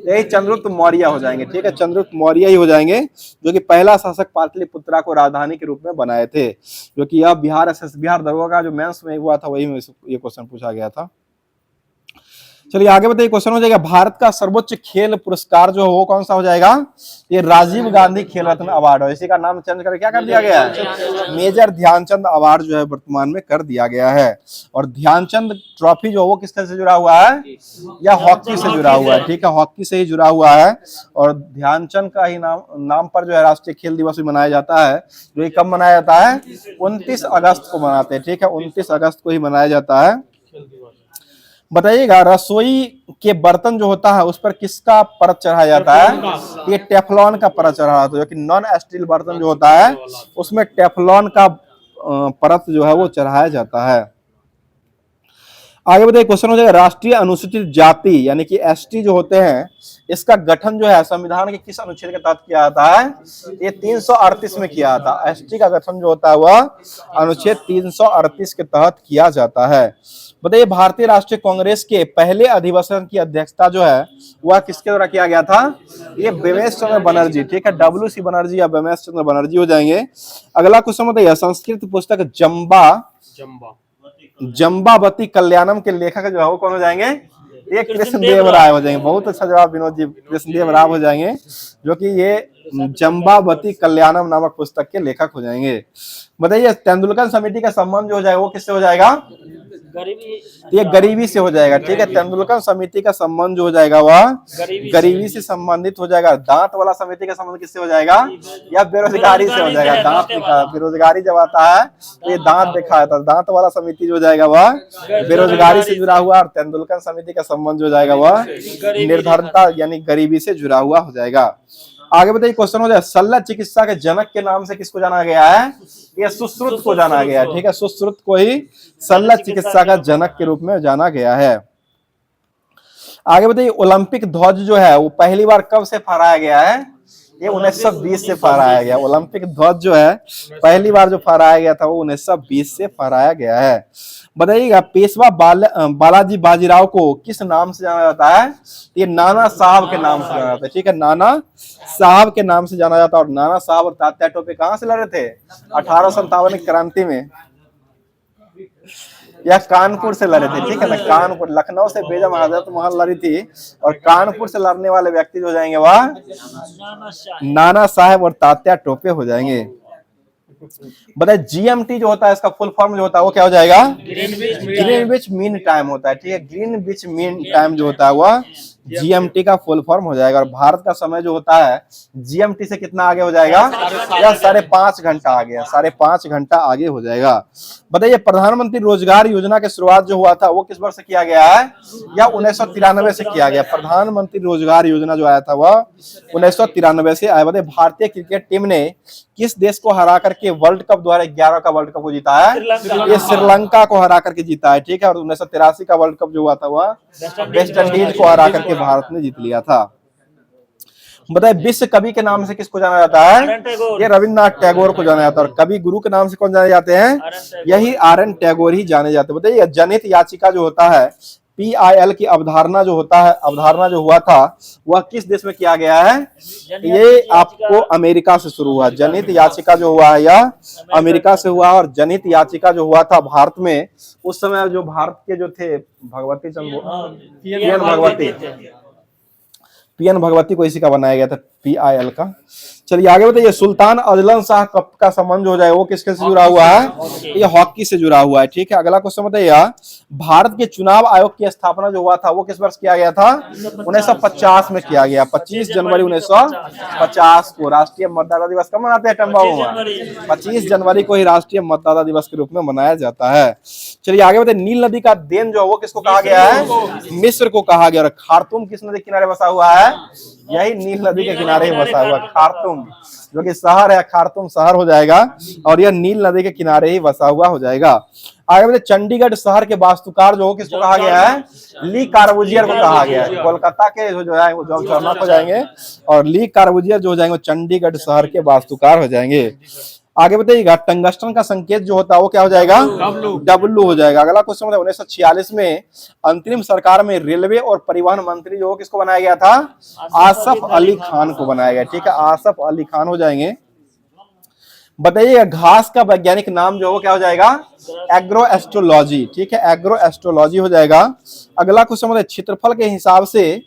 यही चंद्रगुप्त मौर्य हो जाएंगे, ठीक है। चंद्रगुप्त मौर्य ही हो जाएंगे जो कि पहला शासक पाटलिपुत्रा को राजधानी के रूप में बनाए थे। जो कि यह बिहार दरोगा का जो मेंस में हुआ था वही में ये क्वेश्चन पूछा गया था। चलिए आगे बताइए, क्वेश्चन हो जाएगा, भारत का सर्वोच्च खेल पुरस्कार जो है वो कौन सा हो जाएगा? ये राजीव गांधी खेल रत्न अवार्ड है। इसी का नाम चेंज करके क्या कर दिया गया है? मेजर ध्यानचंद अवार्ड जो है वर्तमान में कर दिया गया है। और ध्यानचंद ट्रॉफी जो है वो किससे से जुड़ा हुआ है? या हॉकी से जुड़ा हुआ है, ठीक है। हॉकी से ही जुड़ा हुआ है। और ध्यानचंद का ही नाम पर जो है राष्ट्रीय खेल दिवस भी मनाया जाता है। जो ये कब मनाया जाता है? 29 अगस्त को मनाते हैं, ठीक है। 29 अगस्त को ही मनाया जाता है। बताइएगा, रसोई के बर्तन जो होता है उस पर किसका परत चढ़ाया जाता है? ये टेफ्लॉन का परत चढ़ा जाता है। जो कि नॉन स्टील बर्तन जो होता है उसमें टेफ्लॉन का परत जो है वो चढ़ाया जाता है। आगे बताइए, क्वेश्चन हो जाएगा, राष्ट्रीय अनुसूचित जाति यानी कि एसटी जो होते हैं इसका गठन जो है संविधान के किस अनुच्छेद के तहत किया जाता है? ये 338 में किया जाता है। एसटी का गठन जो होता है वह अनुच्छेद 338 के तहत किया जाता है। बताइए, भारतीय राष्ट्रीय कांग्रेस के पहले अधिवेशन की अध्यक्षता जो है वह किसके द्वारा किया गया था? ये बेमेश चंद्र बनर्जी, ठीक है। WC बनर्जी या बेमेश चंद्र बनर्जी हो जाएंगे। अगला क्वेश्चन बताइए, संस्कृत पुस्तक जम्बावती कल्याणम के लेखक जो है वो कौन हो जाएंगे? ये कृष्णदेव राय हो जाएंगे। बहुत अच्छा जवाब विनोद जी, कृष्णदेव राय हो जाएंगे जो कि ये जम्बावती कल्याणम नामक पुस्तक के लेखक हो जाएंगे। बताइए, तेंदुलकर समिति का संबंध जो हो जाएगा वो किससे हो जाएगा? ये गरीबी से हो जाएगा, ठीक है। तेंदुलकर समिति का संबंध जो हो जाएगा वह गरीबी से संबंधित हो जाएगा। दांत वाला समिति का संबंध किससे हो जाएगा? या बेरोजगारी से हो जाएगा। दांत दिखा, बेरोजगारी जब आता है तो ये दांत दिखाया था। दांत वाला समिति जो हो जाएगा वह बेरोजगारी से जुड़ा हुआ। और तेंदुलकर समिति का संबंध जो जाएगा वह निर्धनता यानी गरीबी से जुड़ा हुआ हो जाएगा। आगे बताइए, क्वेश्चन हो जाए, शल्य चिकित्सा के जनक के नाम से किसको जाना गया है? ये सुश्रुत को जाना गया है, ठीक है। सुश्रुत को ही शल्य चिकित्सा का जनक के रूप में जाना गया है। आगे बताइए, ओलंपिक ध्वज जो है वो पहली बार कब से फहराया गया है? ये 1920 से फहराया गया। ओलंपिक ध्वज जो है पहली बार जो फहराया गया था वो 1920 से फहराया गया है। बताइएगा, पेशवा बालाजी बाजीराव को किस नाम से जाना जाता है? ये नाना साहब के नाम से जाना जाता है, ठीक है। नाना साहब के नाम से जाना जाता है। और नाना साहब और तात्या टोपे कहां से लड़े थे? 1857 की क्रांति में या कानपुर से लड़े थे, ठीक है ना। कानपुर, लखनऊ से बेगम हजरत महल लड़ी थी और कानपुर से लड़ने वाले व्यक्ति जो जाएंगे वह नाना साहब और तात्या टोपे हो जाएंगे। बताइए, GMT जो होता है इसका फुल फॉर्म जो होता है वो क्या हो जाएगा? ग्रीनविच मीन टाइम होता है, ठीक है। ग्रीनविच मीन टाइम जो होता है वह GMT का फुल फॉर्म हो जाएगा। और भारत का समय जो होता है GMT से कितना आगे हो जाएगा? या 5.5 घंटा आगे, 5.5 घंटा आगे हो जाएगा। बताइए, प्रधानमंत्री रोजगार योजना की शुरुआत जो हुआ था वो किस वर्ष से किया गया है? या 1993 से किया गया। प्रधानमंत्री रोजगार योजना जो आया था वह 1993 से आया। बताइए, भारतीय क्रिकेट टीम ने किस देश को हरा करके वर्ल्ड कप 2011 का वर्ल्ड कप को जीता है? ये श्रीलंका को हरा करके जीता है, ठीक है। और 1983 का वर्ल्ड कप जो हुआ था वह वेस्ट इंडीज को हरा करके भारत ने जीत लिया था। बताइए, विश्व कवि के नाम से किसको जाना जाता है? ये रविन्द्रनाथ टैगोर को जाना जाता है। और कवि गुरु के नाम से कौन जाने जाते हैं? यही RN टैगोर ही जाने जाते हैं। बताइए, जनहित याचिका जो होता है PIL की अवधारणा जो होता है, अवधारणा जो हुआ था वह किस देश में किया गया है? ये आपको अमेरिका से शुरू हुआ। जनहित याचिका जो हुआ है यह अमेरिका से हुआ। और जनहित याचिका जो हुआ था भारत में, उस समय जो भारत के जो थे भगवती PN भगवती को इसी का बनाया गया था, PIL का। चलिए आगे बताइए, सुल्तान अजलन शाह कप का संबंध हो जाए वो किसके से जुड़ा हुआ है? ये हॉकी से जुड़ा हुआ है। ठीक है, अगला क्वेश्चन बताइए, भारत के चुनाव आयोग की स्थापना जो हुआ था वो किस वर्ष किया गया था? 1950 में किया गया। 25 जनवरी 1950 को राष्ट्रीय मतदाता दिवस कब मनाते हैं टम्बाऊ में? 25 जनवरी को ही राष्ट्रीय मतदाता दिवस के रूप में मनाया जाता है। चलिए आगे बताइए, नील नदी का देन जो है वो किसको कहा गया है? मिस्र को कहा गया। और खार्तूम किस नदी के किनारे बसा हुआ है? यही नील नदी के किनारे ही बसा हुआ खार्तूम, जो कि शहर है, खार्तूम शहर हो जाएगा और यह नील नदी के किनारे ही बसा हुआ हो जाएगा। आगे बताइए, चंडीगढ़ शहर के वास्तुकार जो किसको कहा गया है? ली कार्बूजियर को कहा गया है। कोलकाता के जो है वो जॉन शर्मा हो जाएंगे और ली कार्बूजियर जो हो जाएंगे वो चंडीगढ़ शहर के वास्तुकार हो जाएंगे। आगे बताइएगा, टंगस्टन का संकेत जो होता है वो क्या हो जाएगा? डब्लू हो जाएगा। अगला क्वेश्चन बताइए, 1946 में अंतरिम सरकार में रेलवे और परिवहन मंत्री जो किसको बनाया गया था? आसफ अली खान को बनाया गया। ठीक है, आसफ अली खान हो जाएंगे। बताइएगा, घास का वैज्ञानिक नाम जो क्या हो जाएगा? Agro astrology. ठीक है, एग्रो एस्ट्रोलॉजी हो जाएगा। अगला क्वेश्चन बताइए, क्षेत्रफल के हिसाब से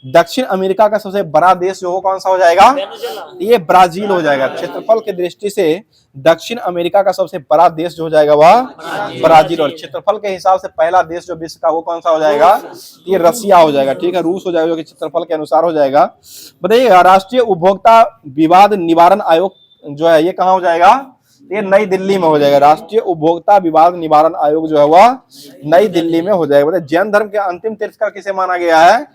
दक्षिण अमेरिका का सबसे बड़ा देश जो कौन सा हो जाएगा? ये ब्राजील हो जाएगा। क्षेत्रफल की दृष्टि से दक्षिण अमेरिका का सबसे बड़ा देश जो हो जाएगा वह ब्राजील। और क्षेत्रफल के हिसाब से पहला देश जो विश्व का वो कौन सा हो जाएगा? ये रसिया हो जाएगा। ठीक है, रूस हो जाएगा, जो कि क्षेत्रफल के अनुसार हो जाएगा। बताइएगा, राष्ट्रीय उपभोक्ता विवाद निवारण आयोग जो है ये कहाँ हो जाएगा? ये नई दिल्ली में हो जाएगा। राष्ट्रीय उपभोक्ता विवाद निवारण आयोग जो है वह नई दिल्ली में हो जाएगा। बताइए, जैन धर्म के अंतिम तीर्थंकर किसे माना गया है?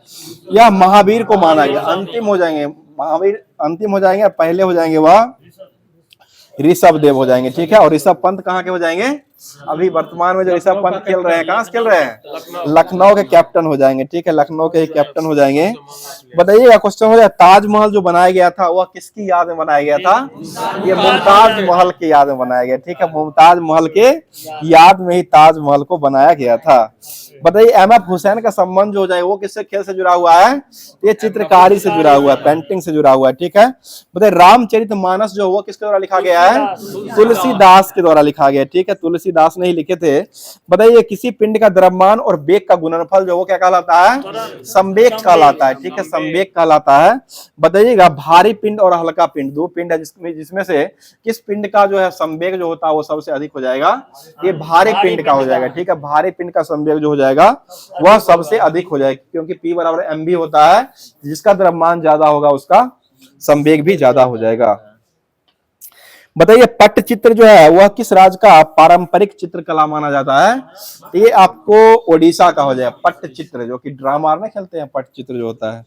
यह महावीर को माना गया। अंतिम हो जाएंगे महावीर, अंतिम हो जाएंगे। पहले हो जाएंगे वह ऋषभ देव हो जाएंगे। ठीक है, और ऋषभ पंत कहाँ के हो जाएंगे? अभी वर्तमान में जो ऋषभ पंत खेल रहे हैं, कहाँ से खेल रहे हैं? लखनऊ के कैप्टन हो जाएंगे। ठीक है, लखनऊ के कैप्टन हो जाएंगे। बताइएगा, क्वेश्चन हो जाए, ताजमहल जो बनाया गया था वह किसकी याद में बनाया गया था? ये मुमताज महल की याद में बनाया गया। ठीक है, मुमताज महल के याद में ही ताजमहल को बनाया गया था। बताइए, एमएफ हुसैन का संबंध जो हो जाए वो किससे खेल से जुड़ा हुआ है? ये चित्रकारी से जुड़ा हुआ है, पेंटिंग से जुड़ा हुआ है। ठीक है, बताइए, रामचरितमानस जो वो किसके द्वारा लिखा गया है? तुलसीदास के द्वारा लिखा गया। ठीक है, तुलसीदास ने ही लिखे थे। बताइए, किसी पिंड का द्रव्यमान और वेग का गुणनफल जो वो क्या कहलाता है? संवेग कहलाता है। ठीक है, संवेग कहलाता है। बताइएगा, भारी पिंड और हल्का पिंड, दो पिंड है जिसमें से किस पिंड का जो है संवेग जो होता है वो सबसे अधिक हो जाएगा? ये भारी पिंड का हो जाएगा। ठीक है, भारी पिंड का संवेग जो हो जाएगा वह सबसे अधिक हो जाएगा, क्योंकि P बराबर mv होता है। जिसका द्रव्यमान ज्यादा होगा उसका संवेग भी ज्यादा हो जाएगा। बताइए, पट्टचित्र जो है वह किस राज्य का पारंपरिक चित्रकला माना जाता है? ये आपको ओडिशा का हो जाएगा। पट्टचित्र जो कि ड्रामा में खेलते हैं, पट्टचित्र जो होता है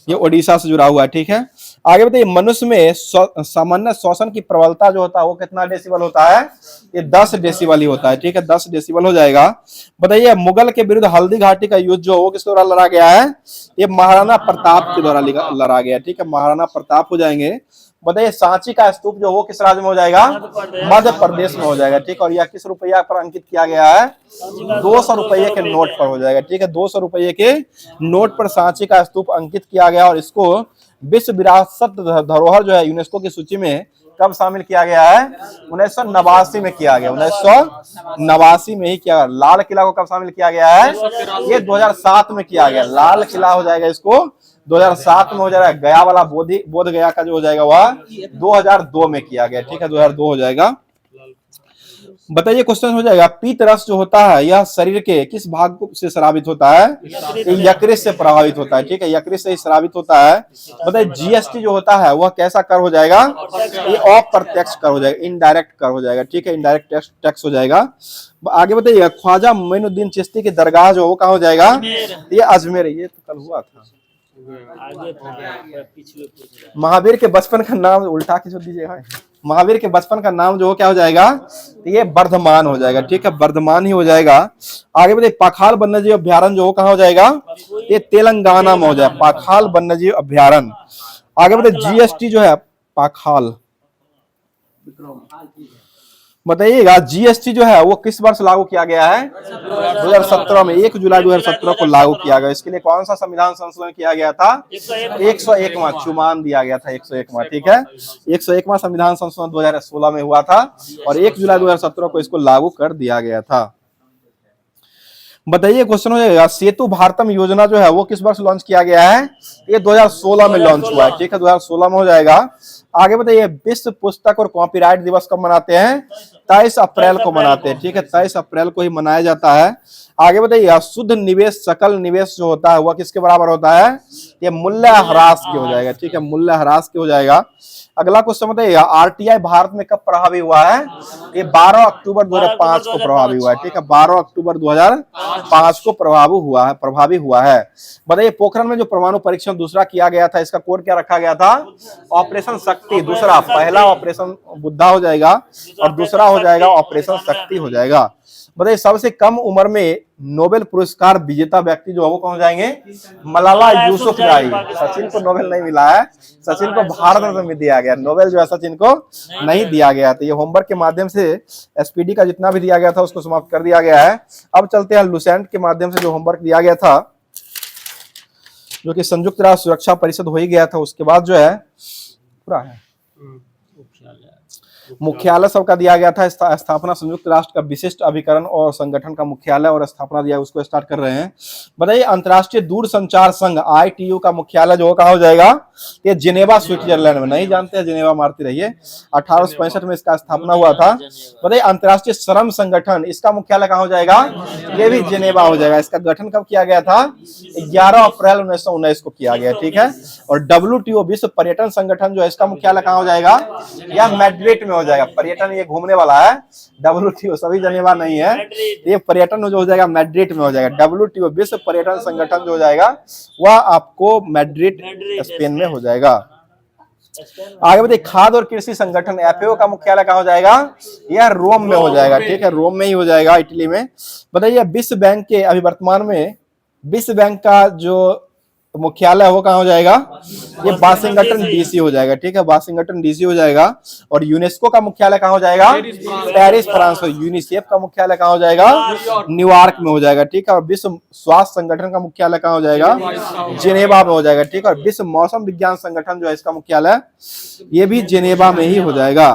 ये ओडिशा से जुड़ा हुआ है। ठीक है, आगे बताइए, मनुष्य में सामान्य श्वसन की प्रबलता जो होता है वो कितना डेसिबल होता है? ये 10 डेसिबल ही होता है। ठीक है, 10 डेसिबल हो जाएगा। बताइए, मुगल के विरुद्ध हल्दी घाटी का युद्ध जो वो किसके द्वारा लड़ा गया है? ये महाराणा प्रताप के द्वारा लड़ा गया। ठीक है, महाराणा प्रताप हो जाएंगे। बताइए, सांची का स्तूप जो वो किस राज्य में हो जाएगा? मध्य प्रदेश में हो जाएगा। ठीक, और यह किस रुपया पर अंकित किया गया है? 200 रुपये के नोट पर हो जाएगा। ठीक है, 200 रुपये के नोट पर सांची का स्तूप अंकित किया गया और इसको विश्व विरासत धरोहर जो है यूनेस्को की सूची में कब शामिल किया गया है? 1989 में किया गया। 1989 में ही किया। लाल किला को कब शामिल किया गया है? ये 2007 में किया गया। लाल किला हो जाएगा इसको 2007 में हो जाएगा। गया वाला बोध गया का जो हो जाएगा वह 2002 में किया गया। ठीक है, 2002 हो जाएगा। बताइए, क्वेश्चन हो जाएगा, पीत रस जो होता है यह शरीर के किस भाग से स्रावित होता है? यकृत से प्रभावित होता है। ठीक है, यकृत से ही स्रावित होता है। बताइए, जीएसटी जो होता है वह कैसा कर हो जाएगा? ये अप्रत्यक्ष कर हो जाएगा, इनडायरेक्ट कर हो जाएगा। ठीक है, इनडायरेक्ट टैक्स हो जाएगा। आगे बताइए, ख्वाजा मोइनुद्दीन चिश्ती की दरगाह जो वो कहाँ हो जाएगा? ये अजमेर। ये तो कल हुआ था। महावीर के बचपन का नाम उल्टा के जो दीजिएगा, महावीर के बचपन का नाम जो क्या हो जाएगा? तो ये वर्धमान हो जाएगा। ठीक है, वर्धमान ही हो जाएगा। आगे बताइए, पाखाल वन्यजीव अभ्यारण्य जो कहाँ हो जाएगा? ये तेलंगाना में हो जाएगा, पाखाल वन्यजीव अभ्यारण्य। आगे बताइए, जीएसटी जो है पाखाल, बताइएगा, जीएसटी जो है वो किस वर्ष लागू किया गया है? 2017 में, 1 जुलाई 2017 को लागू किया गया। इसके लिए कौन सा संविधान संशोधन किया गया था? 101वां चुमान दिया गया था, 101वां। ठीक है, 101वां संविधान संशोधन 2016 में हुआ था और 1 जुलाई 2017 को इसको लागू कर दिया गया था। बताइए, क्वेश्चन हो जाएगा, सेतु भारतम योजना जो है वो किस वर्ष लॉन्च किया गया है? ये 2016 में लॉन्च हुआ है। ठीक है, 2016 में हो जाएगा। आगे बताइए, विश्व पुस्तक और कॉपीराइट दिवस कब मनाते हैं? 23 अप्रैल को मनाते हैं, ठीक है, 23 अप्रैल को ही मनाया जाता है। आगे बताइए, शुद्ध निवेश सकल निवेश जो होता है वह किसके बराबर होता है? ये मूल्य ह्रास के हो जाएगा, ठीक है, मूल्य ह्रास के हो जाएगा। अगला क्वेश्चन बताइए, आरटीआई भारत में कब प्रभावी हुआ है? ये 12 अक्टूबर 2005 को प्रभावी हुआ है, ठीक है, 12 अक्टूबर 2005 को प्रभावी हुआ है। बताइए, पोखरण में जो परमाणु परीक्षण दूसरा किया गया था, इसका कोड क्या रखा गया था? ऑपरेशन शक्ति। दूसरा, पहला ऑपरेशन बुद्धा हो जाएगा और दूसरा हो जाएगा ऑपरेशन शक्ति हो जाएगा। बताइए, सबसे कम उम्र में नोबेल पुरस्कार विजेता व्यक्ति जो है वो कौन हो जाएंगे? मलाला यूसुफजई। सचिन को नोबेल नहीं मिला है, सचिन को भारत रत्न में दिया गया, नोबेल जो है सचिन को नहीं दिया गया। तो ये होमवर्क के माध्यम से एसपीडी का जितना भी दिया गया था उसको समाप्त कर दिया गया है। अब चलते हैं लुसेंट के माध्यम से जो होमवर्क दिया गया था, जो कि संयुक्त राष्ट्र सुरक्षा परिषद हो ही गया था, उसके बाद जो है पूरा है मुख्यालय सबका दिया गया था। स्थापना संयुक्त राष्ट्र का विशिष्ट अभिकरण और संगठन का मुख्यालय और स्थापना दिया, उसको स्टार्ट कर रहे हैं। बताइए, अंतर्राष्ट्रीय दूरसंचार संघ ITU का मुख्यालय जो कहाँ हो जाएगा? ये जिनेवा स्विट्जरलैंड में। नहीं जानते हैं? जिनेवा मारते रहिए। 1865 में इसका स्थापना हुआ था। बताइए, अंतर्राष्ट्रीय श्रम संगठन, इसका मुख्यालय कहाँ हो जाएगा? ये भी जिनेवा हो जाएगा। इसका गठन कब किया गया था? 11 अप्रैल 1919 को किया गया, ठीक है। और WTO विश्व पर्यटन संगठन जो है, इसका मुख्यालय कहाँ हो जाएगा? यह मैड्रिड में हो जाएगा। पर्यटन ये घूमने वाला है, WTO सभी जिनेवा नहीं है, ये पर्यटन जो हो जाएगा मैड्रिड में हो जाएगा। WTO विश्व पर्यटन संगठन जो हो जाएगा वह आपको मैड्रिड स्पेन में हो जाएगा। आगे बताइए, खाद्य और कृषि संगठन FAO का मुख्यालय कहाँ हो जाएगा? यह रोम में हो जाएगा, ठीक है, रोम में ही हो जाएगा, इटली में। बताइए, विश्व बैंक के अभी वर्तमान में विश्व बैंक का जो मुख्यालय वो कहाँ हो जाएगा? ये वाशिंगटन DC हो जाएगा, ठीक है, वाशिंगटन DC हो जाएगा। और यूनेस्को का मुख्यालय कहाँ हो जाएगा? Paris France. और यूनिसेफ का मुख्यालय कहाँ हो जाएगा? न्यूयॉर्क में हो जाएगा, ठीक है। और विश्व स्वास्थ्य संगठन का मुख्यालय कहाँ हो जाएगा? जिनेवा में हो जाएगा, ठीक है। और विश्व मौसम विज्ञान संगठन जो है इसका मुख्यालय ये भी जिनेवा में ही हो जाएगा।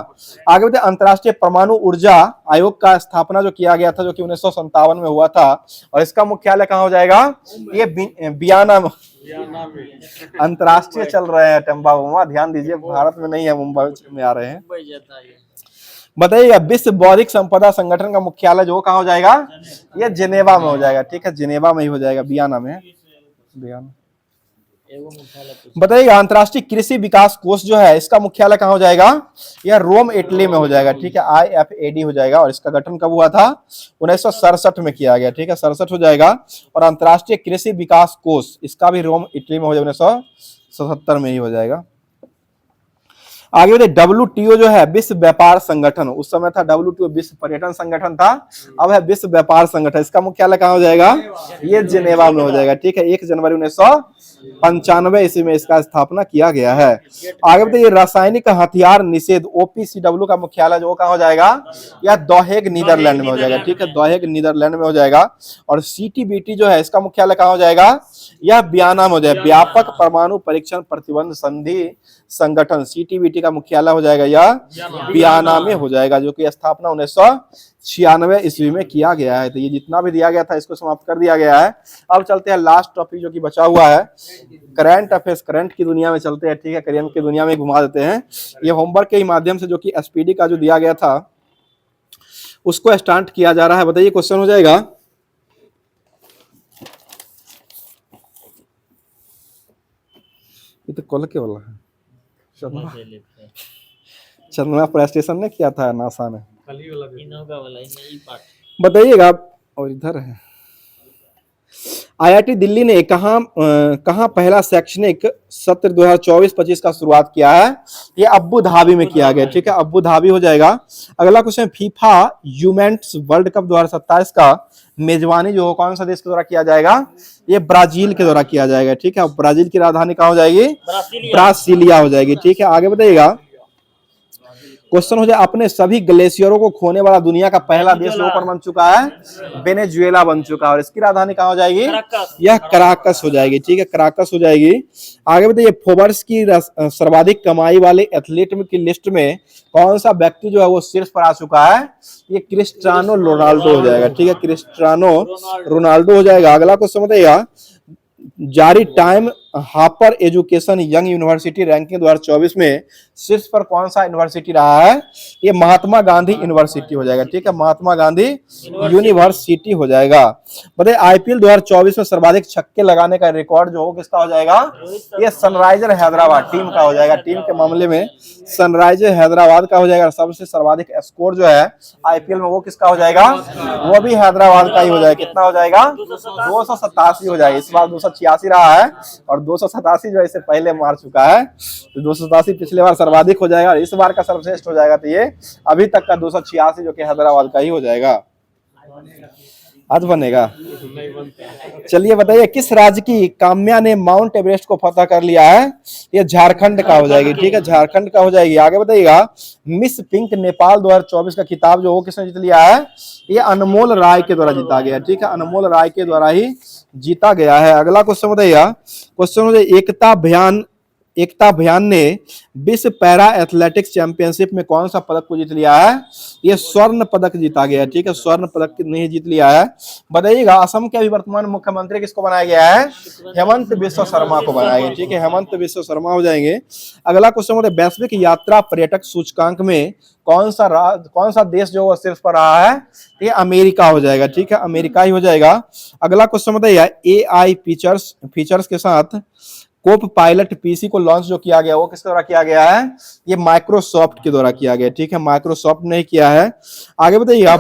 आगे बताइए, अंतर्राष्ट्रीय परमाणु ऊर्जा आयोग का स्थापना जो किया गया था, जो कि 1957 में हुआ था, और इसका मुख्यालय कहाँ हो जाएगा? ये वियना में। अंतरराष्ट्रीय चल रहे हैं टम्बा उमा, ध्यान दीजिए, भारत में नहीं है, मुंबई में आ रहे हैं। बताइए, विश्व बौद्धिक संपदा संगठन का मुख्यालय जो कहाँ हो जाएगा? ये जिनेवा में हो जाएगा, ठीक है, जिनेवा में ही हो जाएगा, वियना में। बताइए, अंतर्राष्ट्रीय कृषि विकास कोष जो है इसका मुख्यालय कहाँ हो जाएगा? यह रोम इटली में हो जाएगा, ठीक है, IFAD हो जाएगा। और इसका गठन कब हुआ था? 1967 में किया गया, ठीक है, 67 हो जाएगा। और अंतर्राष्ट्रीय कृषि विकास कोष इसका भी रोम इटली में हो जाएगा, 1977 में ही हो जाएगा। आगे बताइए, WTO जो है विश्व व्यापार संगठन, उस समय था WTO विश्व पर्यटन संगठन था, अब है विश्व व्यापार संगठन। इसका मुख्यालय कहाँ हो जाएगा? ये जिनेवा में हो जाएगा, ठीक है, 1 जनवरी 1995 ईस्वी में इसका स्थापना किया गया है। आगे बताइए, रासायनिक हथियार निषेध OPCW का मुख्यालय जो कहाँ हो जाएगा? यह द हेग नीदरलैंड में हो जाएगा, ठीक है, द हेग नीदरलैंड में हो जाएगा। और CTBT जो है इसका मुख्यालय कहाँ हो जाएगा? यह वियना में हो जाएगा, व्यापक परमाणु परीक्षण प्रतिबंध संधि संगठन, CTBT का मुख्यालय हो जाएगा यह वियना में हो जाएगा, जो कि स्थापना 1996 ईस्वी में किया गया है। तो ये जितना भी दिया गया था इसको समाप्त कर दिया गया है। अब चलते हैं लास्ट टॉपिक जो कि बचा हुआ है, करंट अफेयर्स, करंट की दुनिया में चलते हैं, ठीक है, करंट की दुनिया में घुमा देते हैं। ये होमवर्क के माध्यम से जो कि SPD का जो दिया गया था उसको स्टार्ट किया जा रहा है। बताइए, क्वेश्चन हो जाएगा, ये तो कल के वाला है, चंद्रमा पर स्टेशन ने किया था नासा ने। बताइएगा, और इधर है IIT दिल्ली ने कहाँ पहला शैक्षणिक सत्र 2024-25 का शुरुआत किया है? ये अबू धाबी में किया गया, ठीक है, अबू धाबी हो जाएगा। अगला question, FIFA women's world cup 2027 का मेजबानी जो कौन सा देश के द्वारा किया जाएगा? ये ब्राजील के द्वारा किया जाएगा, ठीक है। ब्राजील की राजधानी कहाँ हो जाएगी? ब्रासीलिया हो जाएगी, ठीक है। आगे बताइएगा, क्वेश्चन हो जाए, अपने सभी ग्लेशियरों को खोने वाला दुनिया का पहला देश वो कौन बन चुका है? वेनेजुएला बन चुका है। और इसकी राजधानी कहाँ हो जाएगी? यह कराकस हो जाएगी, ठीक है, कराकस हो जाएगी। आगे बताइए, फोर्ब्स की सर्वाधिक कमाई वाले एथलीट की लिस्ट में कौन सा व्यक्ति जो है वो शीर्ष पर आ चुका है? ये क्रिस्टियानो रोनाल्डो हो जाएगा, ठीक है, क्रिस्टियानो रोनाल्डो हो जाएगा। अगला क्वेश्चन बताइएगा, जारी time hopper education young university ranking 2024 में शीर्ष पर कौन सा यूनिवर्सिटी रहा है? ये महात्मा गांधी यूनिवर्सिटी हो जाएगा। ठीक है, महात्मा गांधी यूनिवर्सिटी हो जाएगा। बताइए आईपीएल 2024 में सर्वाधिक छक्के लगाने का रिकॉर्ड जो हो किसका हो जाएगा? ये सनराइजर हैदराबाद टीम का हो जाएगा। टीम के मामले में सनराइजर हैदराबाद का हो जाएगा। सबसे सर्वाधिक स्कोर जो है आईपीएल में वो किसका हो जाएगा? वो भी हैदराबाद का ही हो जाएगा। कितना हो जाएगा? 287 हो जाएगा। इस बार 286 रहा है और 287 जो इससे पहले मार चुका है, तो 287 पिछले बार सर्वाधिक हो जाएगा और इस बार का सर्वश्रेष्ठ हो जाएगा। तो ये अभी तक का 286 जो कि हैदराबाद का ही हो जाएगा। आज बनेगा। चलिए बताइए किस राज्य की काम्या ने माउंट एवरेस्ट को फतह कर लिया है? ये झारखंड का हो जाएगी। ठीक है, झारखंड का हो जाएगी। आगे बताइएगा मिस पिंक नेपाल 2024 का खिताब जो वो किसने जीत लिया है? ये अनमोल राय के द्वारा जीता गया। ठीक है, अनमोल राय के द्वारा ही जीता गया है। अगला क्वेश्चन बताइएगा। क्वेश्चन बताइए एकता भयान ने विश्व पैरा एथलेटिक्स चैंपियनशिप में कौन सा पदक को जीत लिया है? ये स्वर्ण पदक जीता गया। ठीक है, स्वर्ण पदक नहीं जीत लिया है। बताइएगा असम के अभी वर्तमान मुख्यमंत्री किसको बनाया गया है? हेमंत बिस्वा शर्मा को बनाया गया। ठीक है, हेमंत बिस्वा शर्मा हो जाएंगे। अगला क्वेश्चन बताइए वैश्विक यात्रा पर्यटक सूचकांक में कौन सा देश जो शीर्ष पर रहा है? ये अमेरिका हो जाएगा। ठीक है, अमेरिका ही हो जाएगा। अगला क्वेश्चन बताइए एआई फीचर्स के साथ कोप पायलट पीसी को लॉन्च जो किया गया वो किसके द्वारा किया गया है? ये माइक्रोसॉफ्ट के द्वारा किया गया। ठीक है, माइक्रोसॉफ्ट ने किया है। आगे बताइए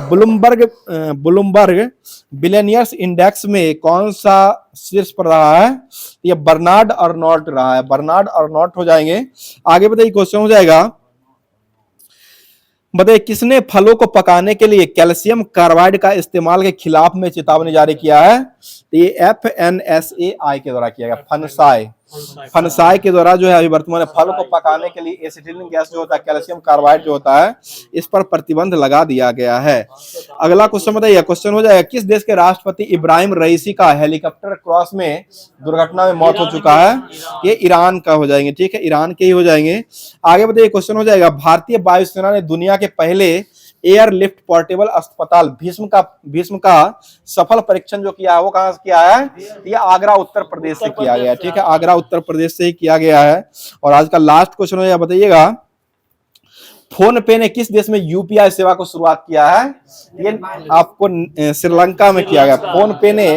ब्लूमबर्ग बिलियनियर्स इंडेक्स में कौन सा शीर्ष पर रहा है? ये बर्नार्ड अर्नॉल्ट रहा है। बर्नार्ड अर्नॉल्ट हो जाएंगे। आगे बताइए क्वेश्चन हो जाएगा बताइए किसने फलों को पकाने के लिए कैल्शियम कार्बाइड का इस्तेमाल के खिलाफ में चेतावनी जारी किया है? तो ये FNSAI के द्वारा किया गया। फनसाई के द्वारा जो है अभी वर्तमान में फल को पकाने के लिए एसिटिलीन गैस जो होता है, कैल्शियम कार्बाइड जो होता है, इस पर प्रतिबंध लगा दिया गया है। अगला क्वेश्चन बताइए। क्वेश्चन हो जाएगा किस देश के राष्ट्रपति इब्राहिम रईसी का हेलीकॉप्टर क्रॉस में दुर्घटना में मौत हो चुका है? ये ईरान का हो जाएंगे। ठीक है, ईरान के ही हो जाएंगे। आगे बताइए क्वेश्चन हो जाएगा भारतीय वायुसेना ने दुनिया के पहले एयरलिफ्ट पोर्टेबल अस्पताल भीष्म का सफल परीक्षण जो किया है वो कहां से किया है? ये आगरा उत्तर प्रदेश से किया गया है। ठीक है, आगरा उत्तर प्रदेश से ही किया गया है। और आज का लास्ट क्वेश्चन हो बताइएगा फोन पे ने किस देश में यूपीआई सेवा को शुरुआत किया है? ये आपको श्रीलंका में किया गया। फोन पे ने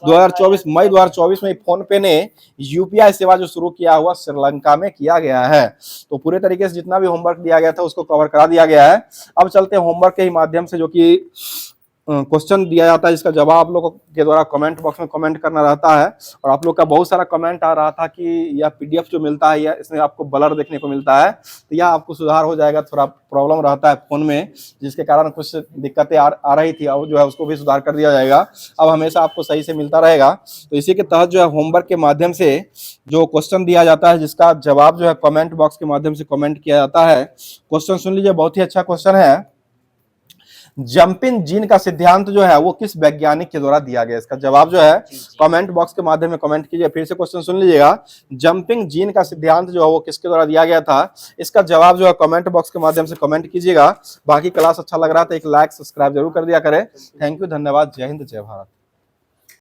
2024 मई 2024 में फोन पे ने यूपीआई सेवा जो शुरू किया हुआ श्रीलंका में किया गया है। तो पूरे तरीके से जितना भी होमवर्क दिया गया था उसको कवर करा दिया गया है। अब चलते हैं होमवर्क के ही माध्यम से जो कि क्वेश्चन दिया जाता है जिसका जवाब आप लोगों के द्वारा कमेंट बॉक्स में कमेंट करना रहता है। और आप लोग का बहुत सारा कमेंट आ रहा था कि यह पीडीएफ जो मिलता है या इसमें आपको ब्लर देखने को मिलता है, तो यह आपको सुधार हो जाएगा। थोड़ा प्रॉब्लम रहता है फोन में जिसके कारण कुछ दिक्कतें आ रही थी, अब जो है उसको भी सुधार कर दिया जाएगा। अब हमेशा आपको सही से मिलता रहेगा। तो इसी के तहत जो है होमवर्क के माध्यम से जो क्वेश्चन दिया जाता है जिसका जवाब जो है कमेंट बॉक्स के माध्यम से कमेंट किया जाता है। क्वेश्चन सुन लीजिए, बहुत ही अच्छा क्वेश्चन है। जंपिंग जीन का सिद्धांत जो है वो किस वैज्ञानिक के द्वारा दिया गया? इसका जवाब जो है कमेंट बॉक्स के माध्यम में कमेंट कीजिए। फिर से क्वेश्चन सुन लीजिएगा, जंपिंग जीन का सिद्धांत जो है वो किसके द्वारा दिया गया था? इसका जवाब जो है कमेंट बॉक्स के माध्यम से कमेंट कीजिएगा। बाकी क्लास अच्छा लग रहा था एक लाइक सब्सक्राइब जरूर कर दिया करें। थैंक यू, धन्यवाद, जय हिंद, जय भारत।